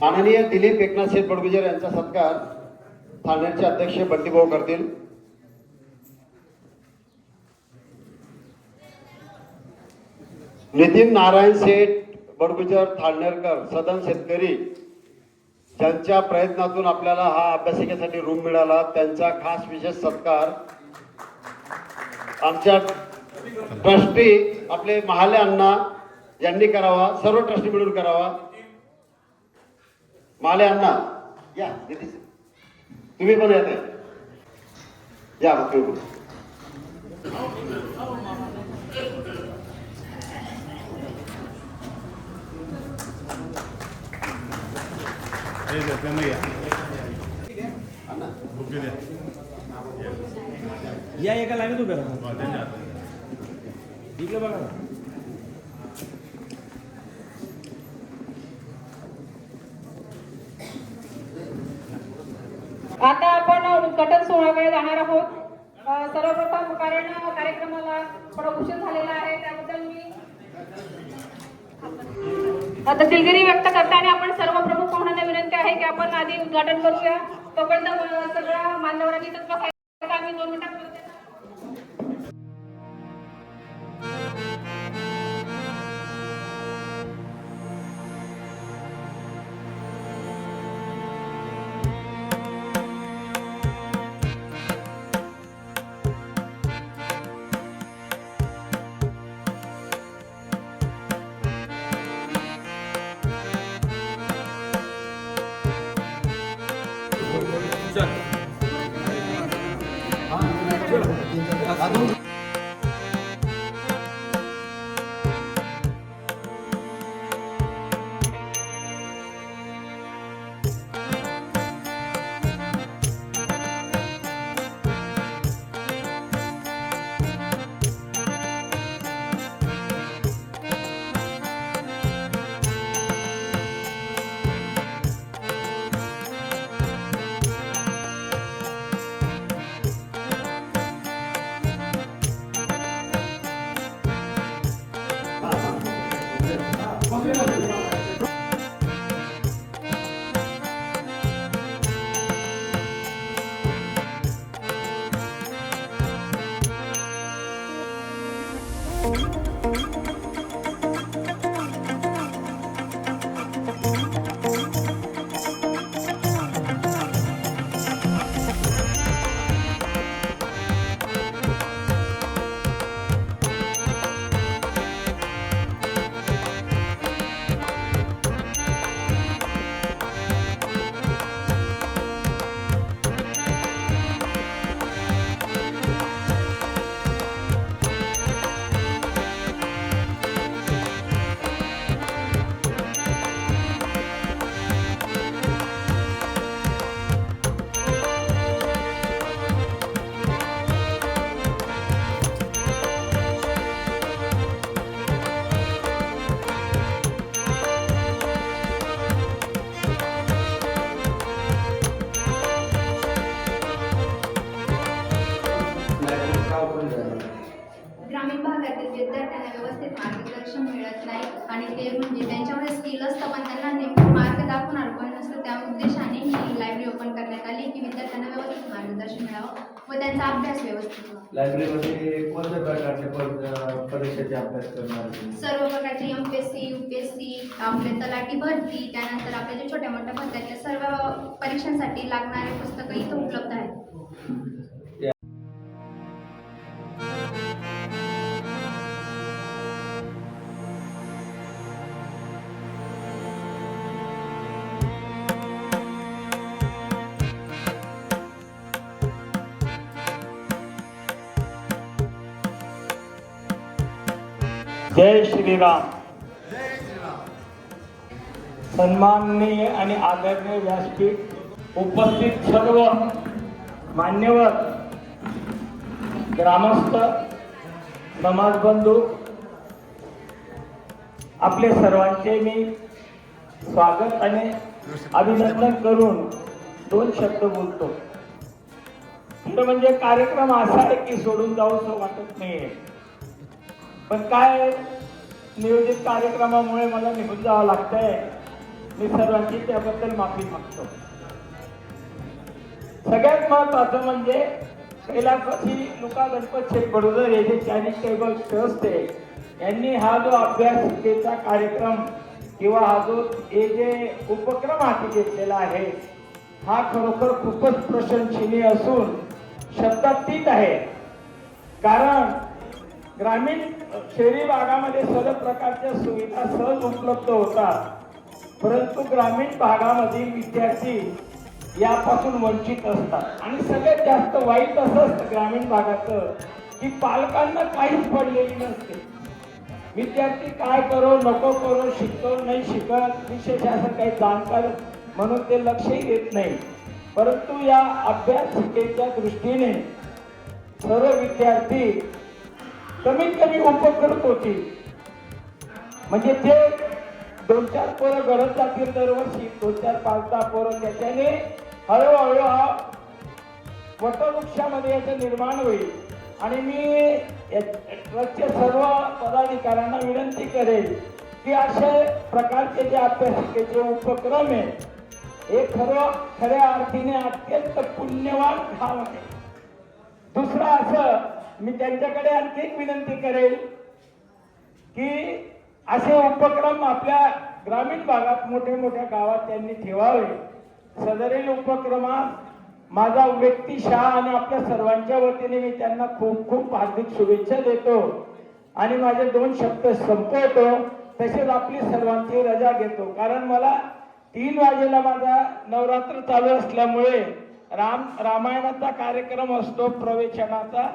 माननीय दिलीप एकनाथ शेठ बडगुजर यांचा सत्कार ठाणेरचे अध्यक्ष बंटीभाऊ करतील. नितीन नारायण शेठ बडगुजर थाळनेरकर, सदन शेतकरी, ज्यांच्या प्रयत्नातून आपल्याला हा अभ्यासिकेसाठी रूम मिळाला, त्यांचा खास विशेष सत्कार आमच्या ट्रस्टी आपले महाले अण्णा यांनी करावा. सर्व ट्रस्टी मिळून करावा. महाले अण्णा या, तुम्ही पण येते या. या एका लाईनीत उभे राहा. इकडे बघा. आता आपण उद्घाटन सोहळ्याकडे जाणार आहोत. सर्वप्रथम कारण कार्यक्रमाला थोडा उशीर झालेला आहे, त्याबद्दल मी आता दिलगिरी व्यक्त करताना आपण सर्व प्रमुख पाहुण्यांना विनंती आहे की आपण आधी उद्घाटन करूया. तोपर्यंत सगळ्या मान्यवरांनी बसायचं. आम्ही 2 मिनिटात चल. जाणून ग्रामीण भागातील विद्यार्थ्यांना व्यवस्थित मार्गदर्शन मिळत नाही आणि ते म्हणजे त्यांच्यामध्ये स्किल असतं पण त्यांना नेमकं मार्ग दाखवणार कोण नसतं. त्या उद्देशाने ही लायब्ररी ओपन करण्यात आली की विद्यार्थ्यांना व्यवस्थित मार्गदर्शन मिळावं व त्यांचा अभ्यास व्यवस्थित व्हावा. लायब्ररीमध्ये कोणत्या प्रकारचे परीक्षेचे अभ्यास करणार? सर्व प्रकारची MPSC, UPSC, आपले तलाठी भरती, त्यानंतर आपल्या जे छोट्या मोठ्या भरत्याच्या सर्व परीक्षांसाठी लागणारे पुस्तकं इथं उपलब्ध आहेत. जय श्रीराम. सन्माननीय आणि आदरणीय व्यासपीठ उपस्थित सर्व मान्यवर ग्रामस्थ समाजबंधू आपले सर्वांचे मी स्वागत आणि अभिनंदन करून दोन शब्द बोलतो. म्हणजे कार्यक्रम असा आहे की सोडून जाऊसं वाटत नाहीये, पण काय नियोजित कार्यक्रमामुळे मला निघून जावं लागतंय. मी सर्वांची त्याबद्दल माफी मागतो. सगळ्यात महत्वाचं म्हणजे कैलासवासी लुका गणपत शेठ बडोदर हे जे चॅरिटेबल ट्रस्ट आहे यांनी हा जो अभ्यासिकेचा कार्यक्रम किंवा हा जो हे जे उपक्रम हाती घेतलेला आहे हा खरोखर खूपच प्रशंसनीय असून शब्दातीत आहे. कारण ग्रामीण शहरी भागामध्ये सर्व प्रकारच्या सुविधा सहज उपलब्ध होतात, परंतु ग्रामीण भागामधील विद्यार्थी यापासून वंचित असतात. आणि सगळ्यात जास्त वाईट असं असतं ग्रामीण भागाचं की पालकांना काहीच पडलेली नसते. विद्यार्थी काय करो नको करो, शिकतो नाही शिकत, विशेष असं काही जाणकार म्हणून ते लक्षही देत नाही. परंतु या अभ्यासिकेच्या दृष्टीने सर्व विद्यार्थी कमीत कमी उपकृत होती. म्हणजे जे 2-4 पोरं घडत जातील दरवर्षी, 2-4 5-10 पोरं, त्याच्याने हळूहळू हा वटवृक्षामध्ये याचं निर्माण होईल. आणि मी ट्रस्टच्या सर्व पदाधिकाऱ्यांना विनंती करेल की अशा प्रकारचे जे अभ्यासिकेचे उपक्रम आहे हे खऱ्या अर्थीने अत्यंत पुण्यवान काम आहे. दुसरं असं मी त्यांच्याकडे आणखी एक विनंती करेल की असे उपक्रम आपल्या ग्रामीण भागात मोठ्या मोठ्या गावात त्यांनी ठेवावे. सदरील उपक्रमात माझा व्यक्तिशः आणि आपल्या सर्वांच्या वतीने मी त्यांना खूप खूप हार्दिक शुभेच्छा देतो आणि माझे 2 शब्द संपवतो. तसेच आपली सर्वांची रजा घेतो, कारण मला 3 वाजेला माझा नवरात्र चालू असल्यामुळे रामायणाचा कार्यक्रम असतो प्रवचनाचा,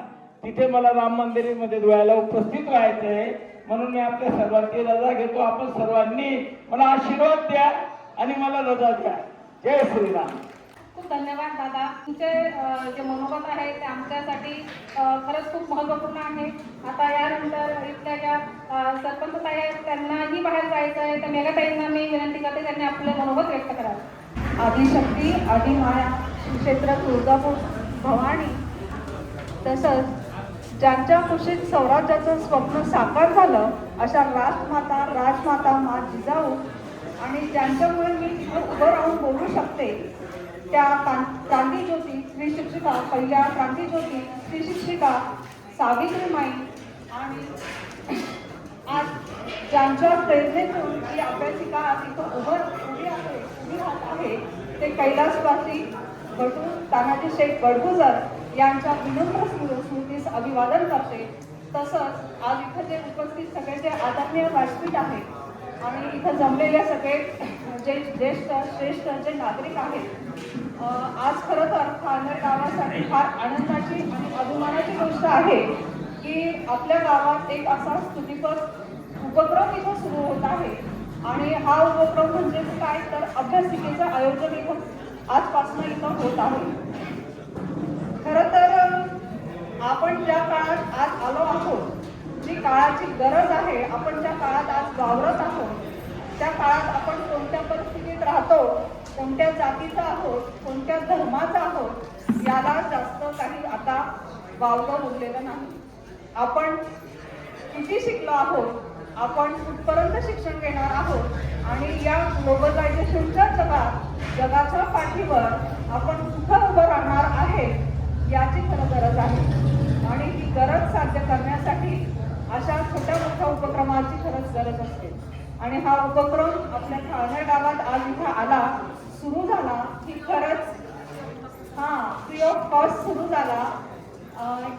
तिथे मला राम मंदिरामध्ये धुवायला उपस्थित राहायचं आहे. म्हणून मी आपल्या सर्वांची रजा घेतो. आपण सर्वांनी मला आशीर्वाद द्या आणि मला रजा द्या. जय श्रीराम. खूप धन्यवाद दादा. तुमचे जे मनोगत आहे ते आमच्यासाठी खरंच खूप महत्त्वपूर्ण आहे. आता यानंतर इथल्या ज्या सरपंच ताई आहेत त्यांनाही बाहेर जायचं आहे. तर मेघाताईंना मी विनंती करते त्यांनी आपले मनोगत व्यक्त करावे. आदिशक्ती आदिमाया श्री क्षेत्र तुळजापूर भवानी, तसंच ज्यांच्या कुशीत स्वराज्याचं स्वप्न साकार झालं अशा राजमाता मा जिजाऊ आणि ज्यांच्यामुळे मी तिथं उभं राहून बोलू शकते त्या क्रांतीज्योती स्त्री शिक्षिका, पहिल्या क्रांतीज्योती स्त्री शिक्षिका सावित्रीमाई आणि आज ज्यांच्या प्रेरणेतून ही अभ्यासिका तिथं उभी राहत आहे ते कैलासवासी भटू तानाजी शेठ गडगुजर यांच्या विनम्र स्मृतीस अभिवादन करते. तसंच आज इथं जे उपस्थित सगळे जे आदरणीय व्यासपीठ आहे आणि इथं जमलेले सगळे जे ज्येष्ठ श्रेष्ठ जे नागरिक आहेत, आज खरं तर खारघर गावासाठी फार आनंदाची आणि अभिमानाची गोष्ट आहे की आपल्या गावात एक असा स्तुतिपद उपक्रम इथं सुरू होत आहे. आणि हा उपक्रम म्हणजे काय तर अभ्यासिकेचं आयोजन इथं आजपासून इथं होत आहे. खरं तर आपण ज्या काळात आज आलो आहोत, जी काळाची गरज आहे, आपण ज्या काळात आज वावरत आहोत, त्या काळात आपण कोणत्या परिस्थितीत राहतो, कोणत्या जातीचा आहोत, कोणत्या धर्माचा आहोत, याला जास्त काही आता वावगं उरलेलं नाही. आपण किती शिकलो आहोत, आपण कुठपर्यंत शिक्षण घेणार आहोत आणि या ग्लोबलायझेशनच्या जगाच्या पाठीवर आपण कुठं उभं राहणार आहे याची खरं गरज आहे. आणि ही गरज साध्य करण्यासाठी अशा छोट्या मोठ्या उपक्रमाची खरंच गरज असते. आणि हा उपक्रम आपल्या खारघर गावात आज इथं आला, सुरू झाला, ही खरंच फ्री ऑफ कॉस्ट सुरू झाला.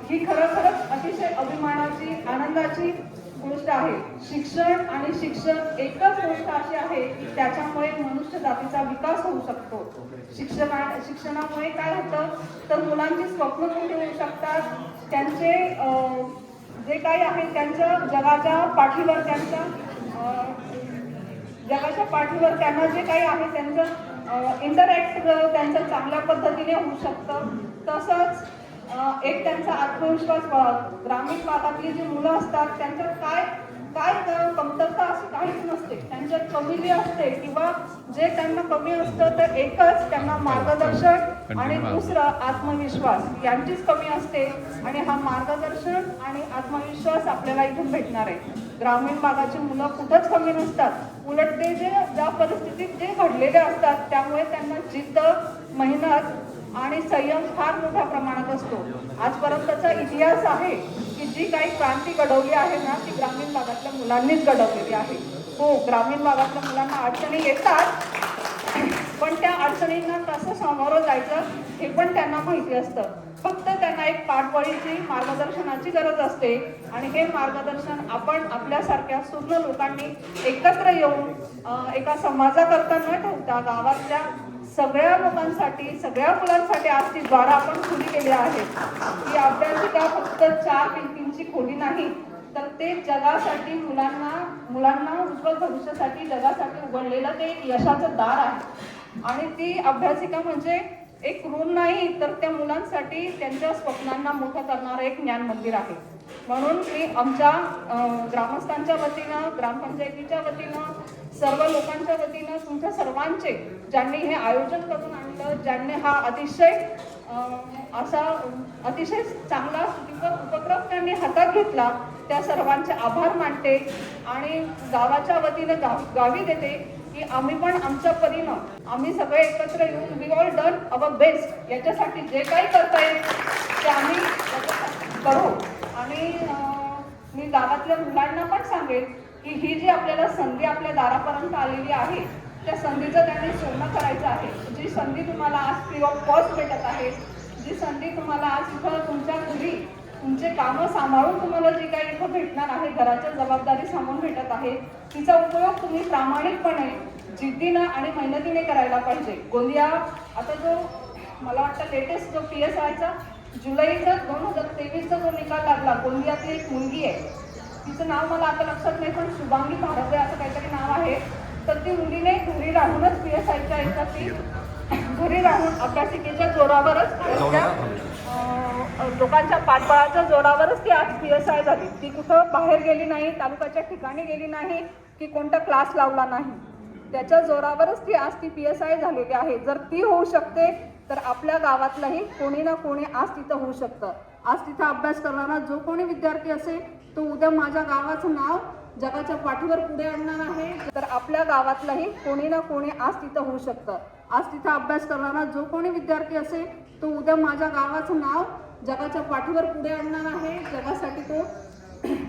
ही खरंच अतिशय अभिमानाची आनंदाची गोष्ट आहे. शिक्षण आणि शिक्षण एकच गोष्ट अशी आहे की त्याच्यामुळे मनुष्य जातीचा विकास होऊ शकतो. शिक्षणामुळे काय होतं तर मुलांची स्वप्न मोठी होऊ शकतात. त्यांचे जे काही आहे त्यांच्या जगाच्या पाठीवर त्यांना जे काही आहे त्यांचं इंटरॅक्ट त्यांचं चांगल्या पद्धतीने होऊ शकतं. तसंच एक त्यांचा आत्मविश्वास ग्रामीण भागातली जी मुलं असतात त्यांच्यात काय कमतरता अशी काहीच नसते. त्यांच्यात कमी जे असते किंवा जे त्यांना कमी असतं तर एकच त्यांना मार्गदर्शन आणि दुसरं आत्मविश्वास यांचीच कमी असते. आणि हा मार्गदर्शन आणि आत्मविश्वास आपल्याला इथून भेटणार आहे. ग्रामीण भागाची मुलं कुठंच कमी नसतात. उलट ते ज्या परिस्थितीत जे घडलेले असतात त्यामुळे त्यांना जिद्द, मेहनत आणि संयम फार मोठ्या प्रमाणात असतो. आजपर्यंतचा इतिहास आहे की जी काही क्रांती घडवली आहे ना ती ग्रामीण भागातल्या मुलांनीच घडवलेली आहे. हो, ग्रामीण भागातल्या मुलांना अडचणी येतात, पण त्या अडचणींना कसं सामोरं जायचं हे पण त्यांना माहिती असतं. फक्त त्यांना एक पाठबळीची मार्गदर्शनाची गरज असते. आणि हे मार्गदर्शन आपण आपल्यासारख्या सुज्ञ लोकांनी एकत्र येऊन एका समाजाकरता न ठेवता गावातल्या सगळ्या लोकांसाठी, सगळ्या मुलांसाठी आज ती द्वार आपण खुली केली आहे. ही अभ्यासिका फक्त 4 भिंतींची खोली नाही तर ते जगासाठी मुलांना उज्ज्वल भविष्यासाठी जगासाठी उघडलेलं ते यशाचं दार आहे. आणि ती अभ्यासिका म्हणजे एक रूम नाही तर त्या मुलांसाठी त्यांच्या स्वप्नांना मोठं करणारं एक ज्ञान मंदिर आहे. म्हणून मी आमच्या ग्रामस्थांच्या वतीनं, ग्रामपंचायतीच्या वतीनं, सर्व लोकांच्या वतीनं तुमच्या सर्वांचे, ज्यांनी हे आयोजन करून आणलं, ज्यांनी हा अतिशय चांगला उपक्रम त्यांनी हातात घेतला, त्या सर्वांचे आभार मानते. आणि गावाच्या वतीनं गावी देते की आम्ही पण आमच्या परीनं आम्ही सगळे एकत्र येऊन we all done our best. याच्यासाठी जे काही करता येईल ते आम्ही करू. आणि मी गावातल्या मुलांना पण सांगेन की ही जी आपल्याला संधी आपल्या दारापर्यंत आलेली आहे त्या संधीचं त्यांनी सोनं करायचं आहे. जी संधी तुम्हाला आज फ्री ऑफ कॉस्ट भेटत आहे, जी संधी तुम्हाला आज इथं तुमच्या घरी तुमचे कामं सांभाळून तुम्हाला जी काही इथं भेटणार आहे, घराच्या जबाबदारी सांभाळून भेटत आहे, तिचा उपयोग तुम्ही प्रामाणिकपणे, जिद्दीनं आणि मेहनतीने करायला पाहिजे. गोंदिया आता जो मला वाटतं लेटेस्ट जो PSIचा जुलैचा 2023चा जो निकाल लागला, गोंदियातली एक मुलगी आहे, तिचं नाव मला आता लक्षात नाही, पण शुभांगी भारद्वाज असं काहीतरी नाव आहे. तर ती मुलीने घरी राहूनच PSIच्या याच्यात ती घरी राहून अभ्यासिकेच्या जोरावरच लोकांच्या पाठबळाच्या जोरावरच ती आज PSI झाली. ती कुठं बाहेर गेली नाही, तालुक्याच्या ठिकाणी गेली नाही, की कोणता क्लास लावला नाही. त्याच्या जोरावरच ती आज ती PSI झालेली आहे. जर ती होऊ शकते तर आपल्या गावातलंही कोणी ना कोणी आज तिथं होऊ शकतं. आज तिथं अभ्यास करणारा जो कोणी विद्यार्थी असेल तो उद्या माझ्या गावाचं नाव जगाच्या पाठीवर पुढे आणणार आहे. तर आपल्या गावातलंही कोणी ना कोणी आज तिथं होऊ शकतं. आज तिथं अभ्यास करणारा जो कोणी विद्यार्थी असेल तो उद्या माझ्या गावाचं नाव जगाच्या पाठीवर पुढे आणणार आहे. जगासाठी तो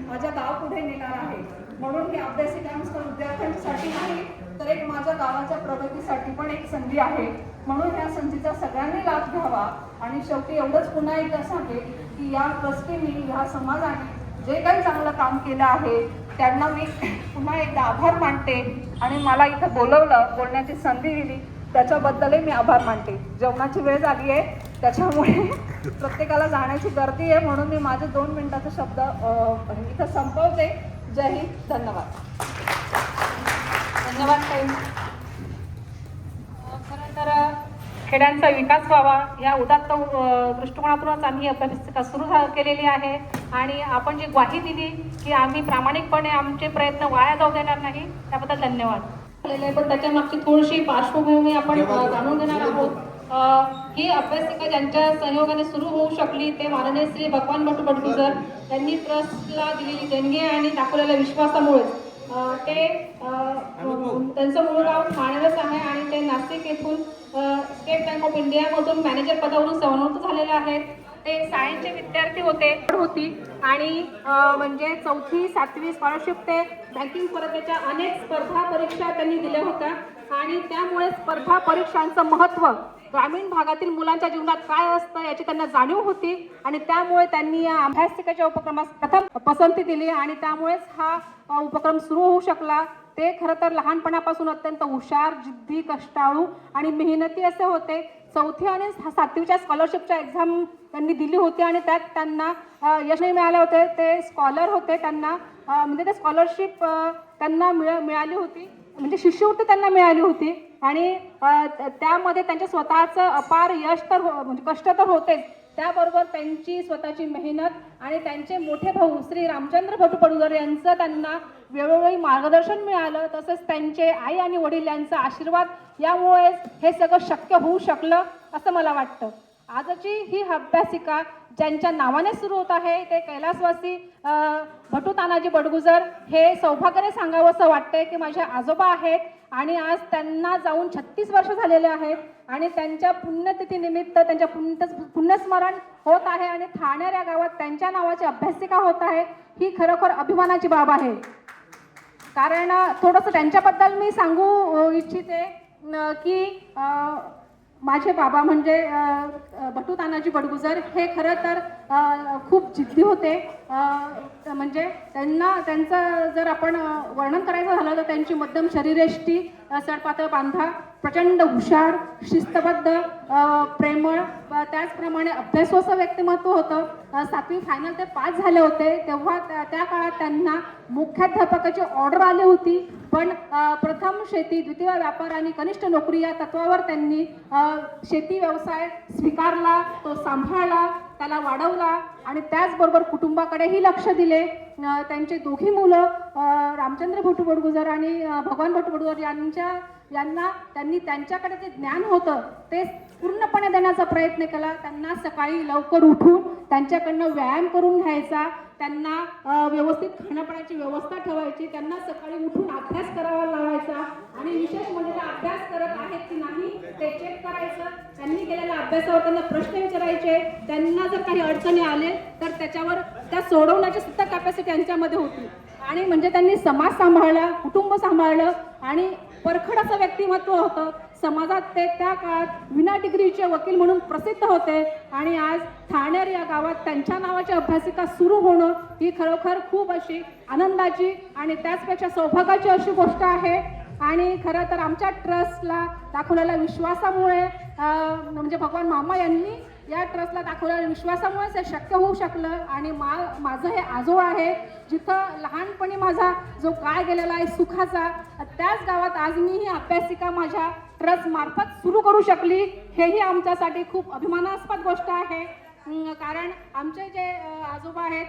माझ्या गाव पुढे नेणार आहे. म्हणून ही अभ्यासिका नुसतं विद्यार्थ्यांसाठी नाही, तर एक माझ्या गावाच्या प्रगतीसाठी पण एक संधी आहे. म्हणून ह्या संधीचा सगळ्यांनी लाभ घ्यावा. आणि शेवटी एवढंच पुन्हा एकदा सांगेल की या ट्रस्टींनी, ह्या समाजाने जे काही चांगलं काम केलं आहे त्यांना मी पुन्हा एकदा आभार मानते. आणि मला इथं बोलवलं, बोलण्याची संधी दिली, त्याच्याबद्दलही मी आभार मानते. जेवणाची वेळ झाली आहे, त्याच्यामुळे प्रत्येकाला जाण्याची गर्दी आहे, म्हणून मी माझे 2 मिनिटाचा शब्द इथं संपवते. जय हिंद, धन्यवाद. धन्यवाद ताई. खरं तर खेड्यांचा विकास व्हावा या उदात्त दृष्टिकोनातूनच आम्ही अभ्यासिका सुरू केलेली आहे. आणि आपण जी ग्वाही दिली की आम्ही प्रामाणिकपणे आमचे प्रयत्न वाया जाऊ देणार नाही, त्याबद्दल धन्यवाद. पण त्याच्या मागची थोडीशी पार्श्वभूमी आपण जाणून घेणार आहोत. ही अभ्यासिका ज्यांच्या सहयोगाने सुरू होऊ शकली ते माननीय श्री भगवान भट्ट बडगुजर यांनी ट्रस्टला दिलेली देणगी आणि दाखवलेल्या विश्वासामुळेच ते त्यांचं मूळ गाव ठाण्यालाच आहे आणि ते नाशिक येथून स्टेट बँक ऑफ इंडियामधून मॅनेजर पदावरून सेवानिवृत्त झालेले आहेत. ते सायन्सचे विद्यार्थी होती आणि म्हणजे 4वी 7वी स्कॉलरशिप ते बँकिंग स्पर्धेच्या अनेक स्पर्धा परीक्षा त्यांनी दिल्या होत्या. आणि त्यामुळे स्पर्धा परीक्षांचं महत्त्व ग्रामीण भागातील मुलांच्या जीवनात काय असतं याची त्यांना जाणीव होती. आणि त्यामुळे त्यांनी या अभ्यासिकेच्या उपक्रमास प्रथम पसंती दिली आणि त्यामुळेच हा उपक्रम सुरू होऊ शकला. ते खरं तर लहानपणापासून अत्यंत हुशार, जिद्दी, कष्टाळू आणि मेहनती असे होते. 4थी आणि 7वीच्या स्कॉलरशिपच्या एक्झाम त्यांनी दिली होती आणि त्यात त्यांना यश नाही मिळाले होते. ते स्कॉलर होते, त्यांना म्हणजे ते स्कॉलरशिप त्यांना मिळाली होती, म्हणजे शिष्यवृत्ती त्यांना मिळाली होती. आणि त्यामध्ये त्यांच्या स्वतःचं अपार यश तर म्हणजे कष्ट तर होतेच, त्याबरोबर त्यांची स्वतःची मेहनत आणि त्यांचे मोठे भाऊ श्री रामचंद्र भट्ट बडगुजर यांचं त्यांना वेळोवेळी मार्गदर्शन मिळालं. तसंच त्यांचे आई आणि वडील यांचा आशीर्वाद यामुळेच हे सगळं शक्य होऊ शकलं असं मला वाटतं. आजची ही अभ्यासिका ज्यांच्या नावाने सुरू होत आहे ते कैलासवासी भटू तानाजी बडगुजर हे सौभाग्याने सांगावं असं वाटतंय की माझे आजोबा आहेत आणि आज त्यांना जाऊन 36 वर्ष झालेले आहेत. आणि त्यांच्या पुण्यतिथीनिमित्त त्यांच्या पुण्यस्मरण होत आहे आणि ठाणे या गावात त्यांच्या नावाची अभ्यासिका होत आहे. ही खरोखर अभिमानाची बाब आहे. कारण थोडंसं त्यांच्याबद्दल मी सांगू इच्छिते की माझे बाबा म्हणजे भटू तानाजी बडगुजर हे खरं तर खूप जिद्दी होते. म्हणजे त्यांचं जर आपण वर्णन करायचं झालं तर त्यांची मध्यम शरीरयष्टी, सडपातळ बांधा, प्रचंड हुशार, शिस्तबद्ध, प्रेमळ, त्याचप्रमाणे अभ्यासू असं व्यक्तिमत्व होतं. 7वी फायनल ते पास झाले होते तेव्हा त्या काळात त्यांना मुख्याध्यापकाची ऑर्डर आली होती. पण प्रथम शेती, द्वितीय व्यापार आणि कनिष्ठ नोकरी या तत्वावर त्यांनी शेती व्यवसाय स्वीकारला, तो सांभाळला, त्याला वाढवला आणि त्याचबरोबर कुटुंबाकडेही लक्ष दिले. त्यांचे दोघी मुलं रामचंद्र भट्ट बडगुजर आणि भगवान भट्ट बडगुजर यांना त्यांनी त्यांच्याकडे जे ज्ञान होतं ते पूर्णपणे देण्याचा प्रयत्न केला. त्यांना सकाळी लवकर उठून त्यांच्याकडनं व्यायाम करून घ्यायचा, त्यांना व्यवस्थित खाण्यापिण्याची व्यवस्था ठेवायची, त्यांना सकाळी उठून अभ्यास करावा लावायचा आणि विशेष म्हणजे अभ्यास करत आहेत की नाही ते चेक करायचं. त्यांनी केलेल्या अभ्यासावर त्यांना प्रश्न विचारायचे. त्यांना जर काही अडचणी आले तर त्याच्यावर त्या सोडवण्याची सुद्धा कॅपॅसिटी यांच्यामध्ये होती. आणि म्हणजे त्यांनी समाज सांभाळला, कुटुंब सांभाळलं आणि परखड असं व्यक्तिमत्व होतं. समाजात ते त्या काळात विना डिग्रीचे वकील म्हणून प्रसिद्ध होते. आणि आज ठाणेर या गावात त्यांच्या नावाची अभ्यासिका सुरू होणं ही खरोखर खूप अशी आनंदाची आणि त्याचपेक्षा सौभाग्याची अशी गोष्ट आहे. आणि खरं तर आमच्या ट्रस्टला दाखवलेल्या विश्वासामुळे म्हणजे भगवान मामा यांनी या ट्रस्टला दाखवलेल्या विश्वासामुळेच हे शक्य होऊ शकलं. आणि माझं हे आजोळ आहे, जिथं लहानपणी माझा जो काळ गेलेला आहे सुखाचा, त्याच गावात आज मी ही अभ्यासिका माझ्या ट्रस्ट मार्फत सुरू करू शकली. हेही आमच्यासाठी खूप अभिमानास्पद गोष्ट आहे. कारण आमचे जे आजोबा आहेत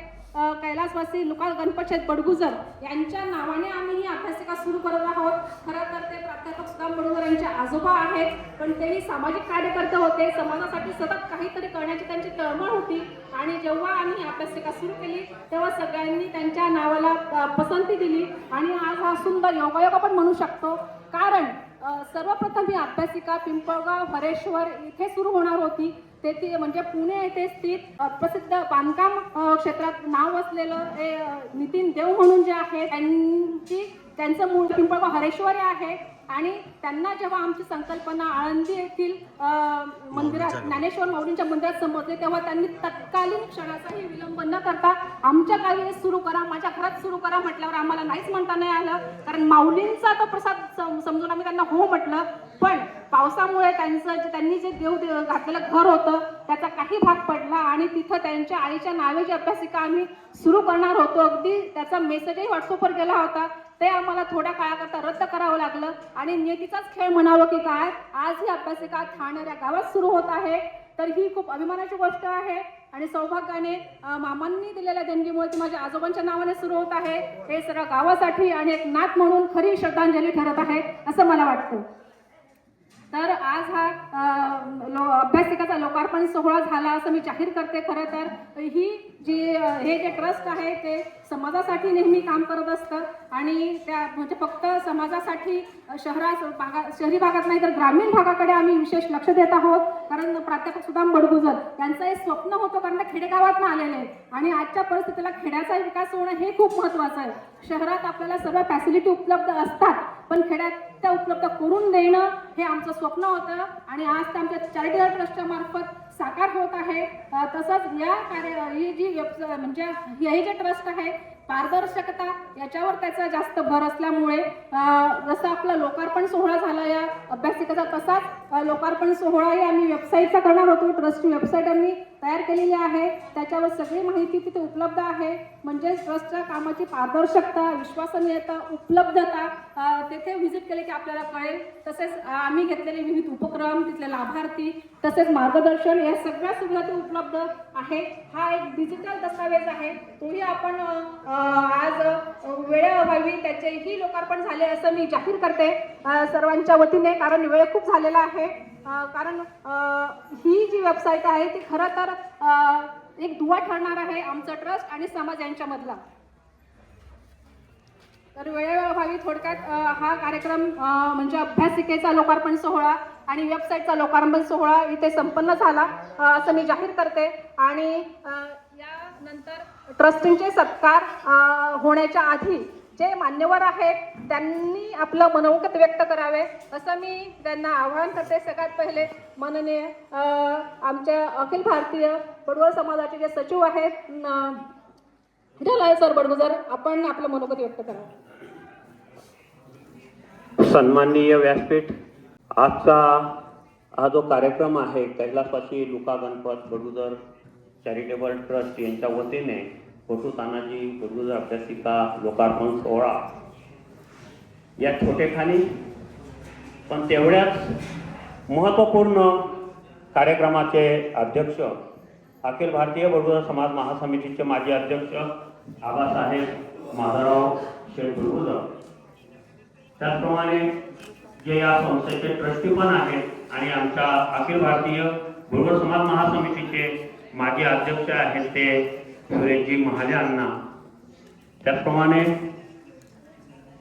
कैलासवासी लुका गणपतशेठ बडगुजर यांच्या नावाने आम्ही ही अभ्यासिका सुरू करत आहोत. खरं तर ते प्राध्यापक सुदाम बडगुजर यांचे आजोबा आहेत, पण तेही सामाजिक कार्यकर्ते होते. समाजासाठी सतत काहीतरी करण्याची त्यांची तळमळ होती. आणि जेव्हा आम्ही ही अभ्यासिका सुरू केली तेव्हा सगळ्यांनी त्यांच्या नावाला पसंती दिली. आणि आज हा सुंदर योगायोग आपण म्हणू शकतो. कारण सर्वप्रथम ही अभ्यासिका पिंपळगाव हरेश्वर इथे सुरू होणार होती. तेथे म्हणजे पुणे येथे स्थित प्रसिद्ध बांधकाम क्षेत्रात नाव असलेलं हे नितीन देव म्हणून जे आहे त्यांचं मूळ पिंपळगाव हरेश्वरी आहे. आणि त्यांना जेव्हा आमची संकल्पना आळंदी येथील मंदिरात ज्ञानेश्वर माऊलींच्या मंदिरात समजले तेव्हा त्यांनी तत्कालीन क्षणाचाही विलंब न करता आमच्या गावी सुरू करा, माझ्या घरात सुरू करा म्हटल्यावर आम्हाला नाहीच म्हणता नाही आलं. कारण माऊलींचा तो प्रसाद समजून आम्ही त्यांना हो म्हटलं. पण पावसामुळे त्यांनी जे देव घातलेलं घर होतं त्याचा काही भाग पडला आणि तिथं त्यांच्या आईच्या नावाची अभ्यासिका आम्ही सुरू करणार होतो. अगदी त्याचा मेसेजही व्हॉट्सअपवर गेला होता. ते आम्हाला थोड्या काळाकरता रद्द करावं लागलं. आणि नियतीचाच खेळ म्हणावं की काय, आज ही अभ्यासिका ठाण्याच्या गावात सुरू होत आहे. तर ही खूप अभिमानाची गोष्ट आहे. आणि सौभाग्याने मामांनी दिलेल्या देणगीमुळे ती माझ्या आजोबांच्या नावाने सुरू होत आहे. हे सगळं गावासाठी आणि एक नात म्हणून खरी श्रद्धांजली ठरत आहे असं मला वाटतं. तर आज हा अभ्यासिकाचा लोकार्पण सोहळा झाला असं मी जाहीर करते. खरं तर हे जे ट्रस्ट आहे ते समाजासाठी नेहमी काम करत असतं. आणि त्या म्हणजे फक्त समाजासाठी शहरी भागात नाही तर ग्रामीण भागाकडे आम्ही विशेष लक्ष देत आहोत. कारण प्राध्यापक सुदाम बडगुजर यांचं हे स्वप्न होतं, कारण ते खेडेगावात आलेले आहेत. आणि आजच्या परिस्थितीला खेड्याचा विकास होणं हे खूप महत्त्वाचं आहे. शहरात आपल्याला सर्व फॅसिलिटी उपलब्ध असतात, पण खेड्यात त्या उपलब्ध करून देणं हे आमचं स्वप्न होतं. आणि आज ते आमच्या चॅरिटेबल ट्रस्टच्या मार्फत साकार होत आहे. तसंच ही जी म्हणजे हे जे ट्रस्ट आहे पारदर्शकता याच्यावर त्याचा जास्त भर असल्यामुळे जसं आपला लोकार्पण सोहळा झाला या अभ्यासिकेचा, तसाच लोकार्पण सोहळाही आम्ही वेबसाईटचा करणार होतो. ट्रस्टची वेबसाईट आम्ही तयार केलेली आहे. त्याच्यावर सगळी माहिती तिथे उपलब्ध आहे. म्हणजे ट्रस्टच्या कामाची पारदर्शकता, विश्वसनीयता, उपलब्धता तेथे व्हिजिट केले की आपल्याला कळेल. तसेच आम्ही घेतलेले विविध उपक्रम, तिथले लाभार्थी, तसेच मार्गदर्शन या सगळ्या सुविधा उपलब्ध आहे. हा एक डिजिटल दस्तावेज आहे. तोही आपण आज वेळेअभावी त्याचेही लोकार्पण झाले असं मी जाहीर करते सर्वांच्या वतीने. कारण वेळ खूप झालेला आहे. कारण ही जी वेबसाईट आहे ती खरं तर एक दुवा ठरणार आहे आमचं ट्रस्ट आणि समाज यांच्यामधला. तर वेळेअभावी थोडक्यात हा कार्यक्रम म्हणजे अभ्यासिकेचा लोकार्पण सोहळा आणि वेबसाईटचा लोकार्पण सोहळा इथे संपन्न झाला असं मी जाहीर करते. आणि यानंतर ट्रस्टींचे सत्कार होण्याच्या आधी जे मान्यवर आहेत त्यांनी आपलं मनोगत व्यक्त करावे असं मी त्यांना आवाहन करते. सगळ्यात पहिले माननीय आमच्या अखिल भारतीय बडगुजर समाजाचे जे सचिव आहेत हिरालाल सर बडगुजर, आपण आपलं मनोगत व्यक्त करावं. सन्माननीय व्यासपीठ, आजचा हा जो कार्यक्रम आहे कैलासवासी लुका गणपत बडगुजर चॅरिटेबल ट्रस्ट यांच्या वतीने फोटू तानाजी बडगुजर अभ्यासिका लोकार्पण सोहळा या छोटेखानी पण तेवढ्याच महत्त्वपूर्ण कार्यक्रमाचे अध्यक्ष अखिल भारतीय बडगुजर समाज महासमितीचे माजी अध्यक्ष आबासाहेब माधवराव शेठ बडगुजर, त्याचप्रमाणे जे या संस्थेचे ट्रस्टी पण आहेत आणि आमच्या अखिल भारतीय बडगुजर समाज महासमितीचे माजी अध्यक्ष आहेत ते सुरेशजी महाले अण्णा, त्याचप्रमाणे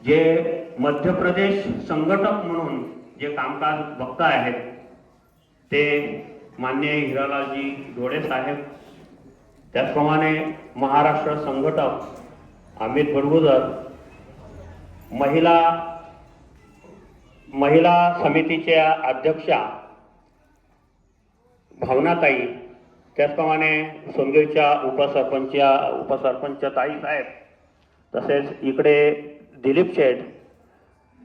जे मध्य प्रदेश संघटक म्हणून जे कामकाज बघता आहेत ते माननीय हिरालालजी डोळे साहेब, त्याचप्रमाणे महाराष्ट्र संघटक अमित बडगुजर, महिला समितीच्या अध्यक्षा भावनाताई, त्याचप्रमाणे सोनगिरच्या उपसरपंच ताई साहेब, तसेच इकडे दिलीप शेठ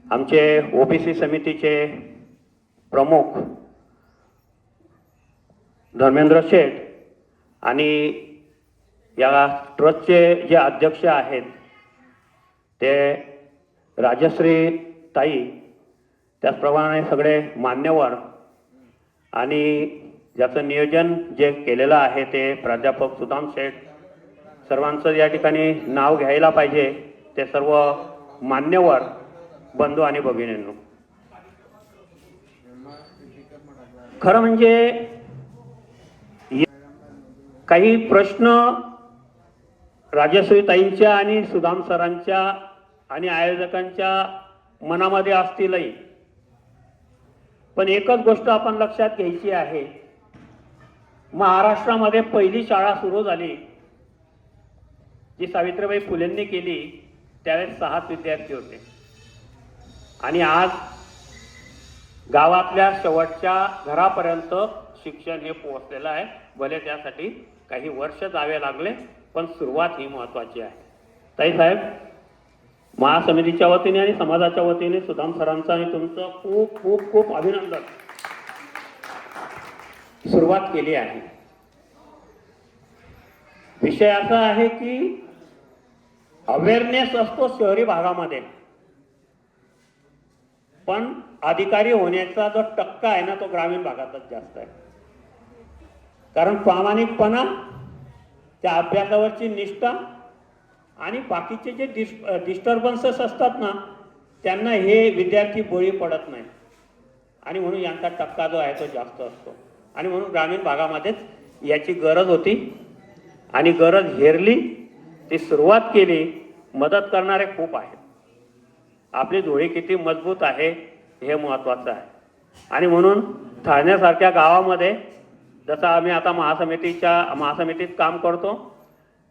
आमचे ओबीसी समितीचे प्रमुख, धर्मेंद्र शेठ आणि या ट्रस्टचे जे अध्यक्ष आहेत ते राजश्री ताई, त्याचप्रमाणे सगळे मान्यवर आणि ज्याचं नियोजन जे केलेलं आहे ते प्राध्यापक सुदाम शेठ, सर्वांचं या ठिकाणी नाव घ्यायला पाहिजे, ते सर्व मान्यवर बंधू आणि भगिनींनो. खरं म्हणजे काही प्रश्न राजश्रीताईंच्या आणि सुदाम सरांच्या आणि आयोजकांच्या मनामध्ये असतीलही, पण एकच गोष्ट आपण लक्षात घ्यायची आहे, महाराष्ट्रामध्ये पहिली शाळा सुरू झाली जी सावित्रीबाई फुलेंनी केली त्यावेळेस 6 विद्यार्थी होते आणि आज गावातल्या शेवटच्या घरापर्यंत शिक्षण हे पोहोचलेलं आहे. भले त्यासाठी काही वर्ष जावे लागले, पण सुरुवात ही महत्त्वाची आहे. ताईसाहेब, महासमितीच्या वतीने आणि समाजाच्या वतीने सुदाम सरांचं आणि तुमचं खूप खूप खूप अभिनंदन. सुरुवात केली आहे. विषय असा आहे की अवेअरनेस असतो शहरी भागामध्ये, पण अधिकारी होण्याचा जो टक्का आहे ना तो ग्रामीण भागातच जास्त आहे. कारण प्रामाणिकपणा, त्या अभ्यासावरची निष्ठा आणि बाकीचे जे डिस्टर्बन्सेस असतात ना त्यांना हे विद्यार्थी बळी पडत नाही आणि म्हणून यांचा टक्का जो आहे तो जास्त असतो आणि म्हणून ग्रामीण भागामध्येच याची गरज होती आणि गरज हेरली, ती सुरुवात केली. मदत करणारे खूप आहेत. आपली जोडी किती मजबूत आहे हे महत्त्वाचं आहे आणि म्हणून ठाण्यासारख्या गावामध्ये जसं आम्ही आता महासमितीत काम करतो,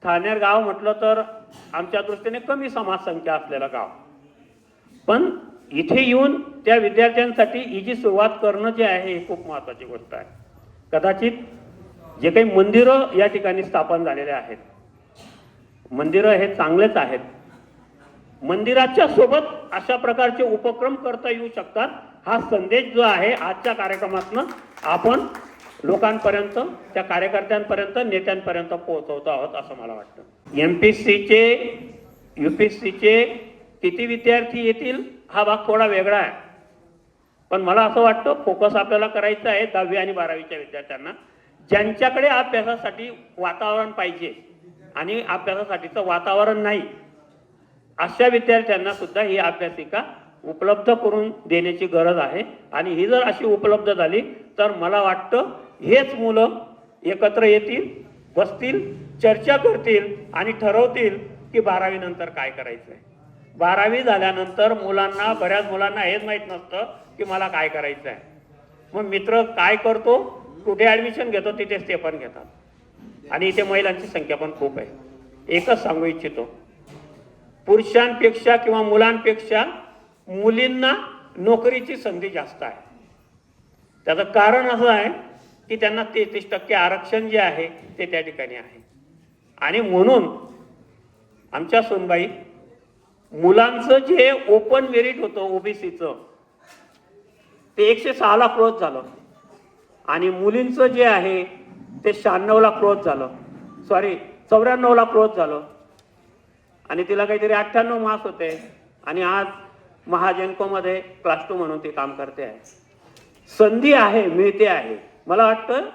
ठाणेर गाव म्हटलं तर आमच्या दृष्टीने कमी समाजसंख्या असलेलं गाव, पण इथे येऊन त्या विद्यार्थ्यांसाठी ही जी सुरुवात करणं जे आहे ही खूप महत्त्वाची गोष्ट आहे. कदाचित जे काही मंदिरं या ठिकाणी स्थापन झालेले आहेत, मंदिरं हे चांगलेच आहेत. मंदिराच्या सोबत अशा प्रकारचे उपक्रम करता येऊ शकतात. हा संदेश जो आहे आजच्या कार्यक्रमातनं आपण लोकांपर्यंत, त्या कार्यकर्त्यांपर्यंत, नेत्यांपर्यंत पोहोचवतो आहोत असं मला वाटतं. MPSCचे UPSCचे किती विद्यार्थी येतील हा भाग थोडा वेगळा आहे, पण मला असं वाटतं फोकस आपल्याला करायचं आहे 10वी आणि 12वीच्या विद्यार्थ्यांना, ज्यांच्याकडे अभ्यासासाठी वातावरण पाहिजे आणि अभ्यासासाठीचं वातावरण नाही, अशा विद्यार्थ्यांना सुद्धा ही अभ्यासिका उपलब्ध करून देण्याची गरज आहे. आणि ही जर अशी उपलब्ध झाली तर मला वाटतं हेच मुलं एकत्र येतील, बसतील, चर्चा करतील आणि ठरवतील की 12वी नंतर काय करायचं आहे. 12वी झाल्यानंतर बऱ्याच मुलांना हेच माहीत नसतं की मला काय करायचं आहे. मग मित्र काय करतो, कुठे ॲडमिशन घेतो तिथेच ते पण घेतात आणि इथे महिलांची संख्या पण खूप आहे. एकच सांगू इच्छितो, पुरुषांपेक्षा किंवा मुलांपेक्षा मुलींना नोकरीची संधी जास्त आहे. त्याचं कारण असं आहे की त्यांना 33% आरक्षण जे आहे ते त्या ठिकाणी आहे आणि म्हणून आमच्या सोनबाई मुलांचं जे ओपन मेरिट होतं OBCचं ते 106ला क्लोज झालं आणि मुलींचं जे आहे ते 96ला क्लोज झालं, 94ला क्लोज झालं आणि तिला काहीतरी 98 मार्क्स होते आणि आज महाजेनकोमध्ये क्लास 2 म्हणून ती काम करते आहे. संधी आहे, मिळते आहे. मला वाटतं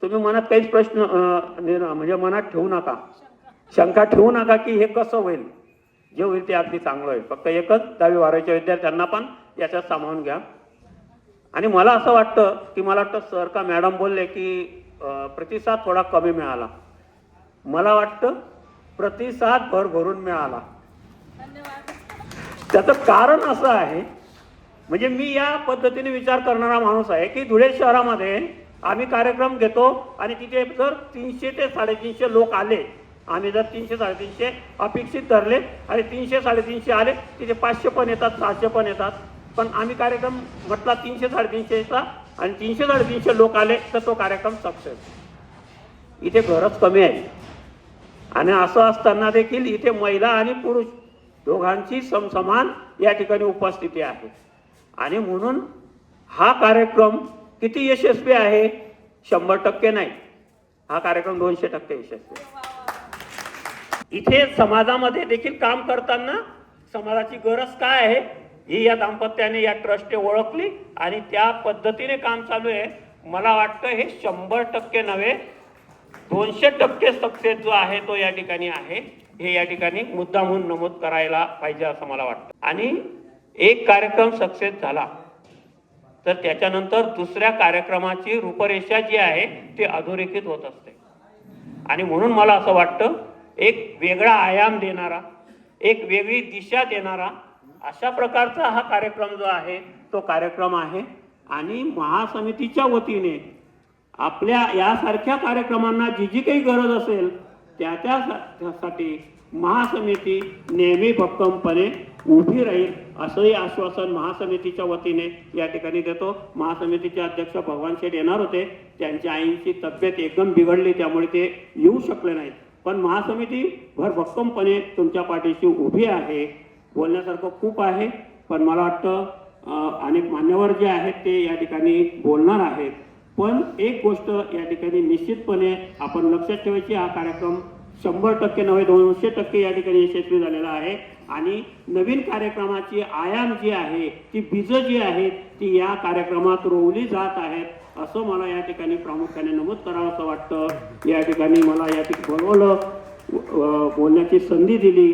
तुम्ही मनात काहीच प्रश्न म्हणजे मनात ठेवू नका, शंका ठेवू नका की हे कसं होईल. जे होईल ते अगदी चांगलं होईल. फक्त एकच 10वी 12वीच्या विद्यार्थ्यांना पण याच्यात सामावून घ्या. आणि मला असं वाटतं की मला वाटतं सर का मॅडम बोलले की प्रतिसाद थोडा कमी मिळाला. मला वाटतं प्रतिसाद भरभरून मिळाला. त्याचं कारण असं आहे, म्हणजे मी या पद्धतीने विचार करणारा माणूस आहे की धुळे शहरामध्ये आम्ही कार्यक्रम घेतो आणि तिथे जर 300 ते 350 लोक आले, आम्ही जर 300-350 अपेक्षित धरले आणि 300-350 आले, तिथे 500 पण येतात, 600 पण येतात, पण आम्ही कार्यक्रम म्हटला 300-350चा आणि 300-350 लोक आले तर तो कार्यक्रम सक्सेस. इथे गरज कमी आहे आणि असं असताना देखील इथे महिला आणि पुरुष दोघांची समसमान या ठिकाणी उपस्थिती आहे आणि म्हणून हा कार्यक्रम किती यशस्वी आहे 100% नाही, हा कार्यक्रम 200% यशस्वी. इथे समाजामध्ये देखील काम करताना समाजाची गरज काय आहे ही या दाम्पत्याने या ट्रस्टने ओळखली आणि त्या पद्धतीने काम चालू आहे. मला वाटतं हे 100% नव्हे 200% सक्सेस जो आहे तो या ठिकाणी आहे, हे या ठिकाणी मुद्दामहून नमूद करायला पाहिजे असं मला वाटतं. आणि एक कार्यक्रम सक्सेस झाला तर त्याच्यानंतर दुसऱ्या कार्यक्रमाची रूपरेषा जी आहे ती अधोरेखित होत असते. आणि म्हणून मला असं वाटतं एक वेगळा आयाम देणारा, एक वेगळी दिशा देणारा अशा प्रकारचा हा कार्यक्रम जो आहे तो कार्यक्रम आहे. आणि महासमितीच्या वतीने आपल्या यासारख्या कार्यक्रमांना जी जी काही गरज असेल त्यासाठी महासमिती नेहमी भक्कमपणे उभी राहील असंही आश्वासन महासमितीच्या वतीने या ठिकाणी देतो. महासमितीचे अध्यक्ष भगवान शेठ येणार होते, त्यांच्या आईंची तब्येत एकदम बिघडली त्यामुळे ते येऊ शकले नाहीत, पण महासमिती भरभक्कमपणे तुमच्या पाठीशी उभी आहे. बोलण्यासारखं खूप आहे, पण मला वाटतं अनेक मान्यवर जे आहेत ते या ठिकाणी बोलणार आहेत. पण एक गोष्ट या ठिकाणी निश्चितपणे आपण लक्षात ठेवायची, हा कार्यक्रम 100% नव्हे 200% या ठिकाणी यशस्वी झालेला आहे. आणि नवीन कार्यक्रमाची आयाम जी आहे ती बीजं जी आहेत ती या कार्यक्रमात रोवली जात आहेत असं मला या ठिकाणी प्रामुख्याने नमूद करावं असं वाटतं. या ठिकाणी मला या ठिकाणी बोलवलं, बोलण्याची संधी दिली,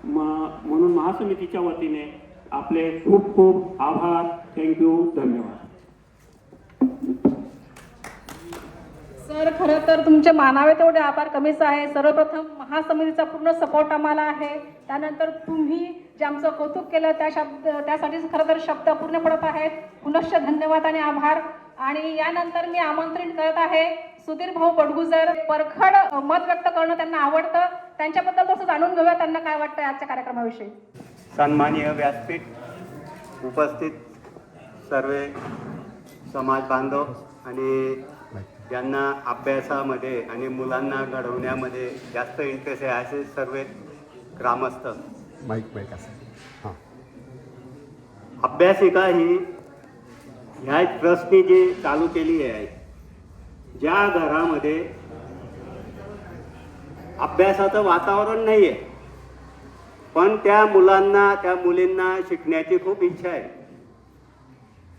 म्हणून महासमितीच्या वतीने आपले खूप खूप आभार. थँक्यू, धन्यवाद. सर, खरं तर तुमचे मानावे तेवढे आभार कमीच आहे. सर्वप्रथम महासमितीचा पूर्ण सपोर्ट आम्हाला आहे. त्यानंतर तुम्ही जे आमचं कौतुक केलं त्यासाठी खरं तर शब्द पूर्ण पडत आहेत. पुनश्च धन्यवाद आणि आभार. आणि यानंतर मी आमंत्रित करत आहे सुधीर भाऊ बडगुजर. परखड मत व्यक्त करणं त्यांना आवडतं, त्यांच्याबद्दल थोडंसं जाणून घेऊया त्यांना काय वाटतं आजच्या कार्यक्रमाविषयी. सन्माननीय व्यासपीठ, उपस्थित सर्व समाज बांधव आणि ज्यांना अभ्यासामध्ये आणि मुलांना घडवण्यामध्ये जास्त इंटरेस्ट आहे असे सर्व ग्रामस्थ. अभ्यासिका ही ह्या ट्रस्टने जी चालू केली आहे, ज्या घरामध्ये अभ्यासाचं वातावरण नाही आहे पण त्या मुलांना त्या मुलींना शिकण्याची खूप इच्छा आहे,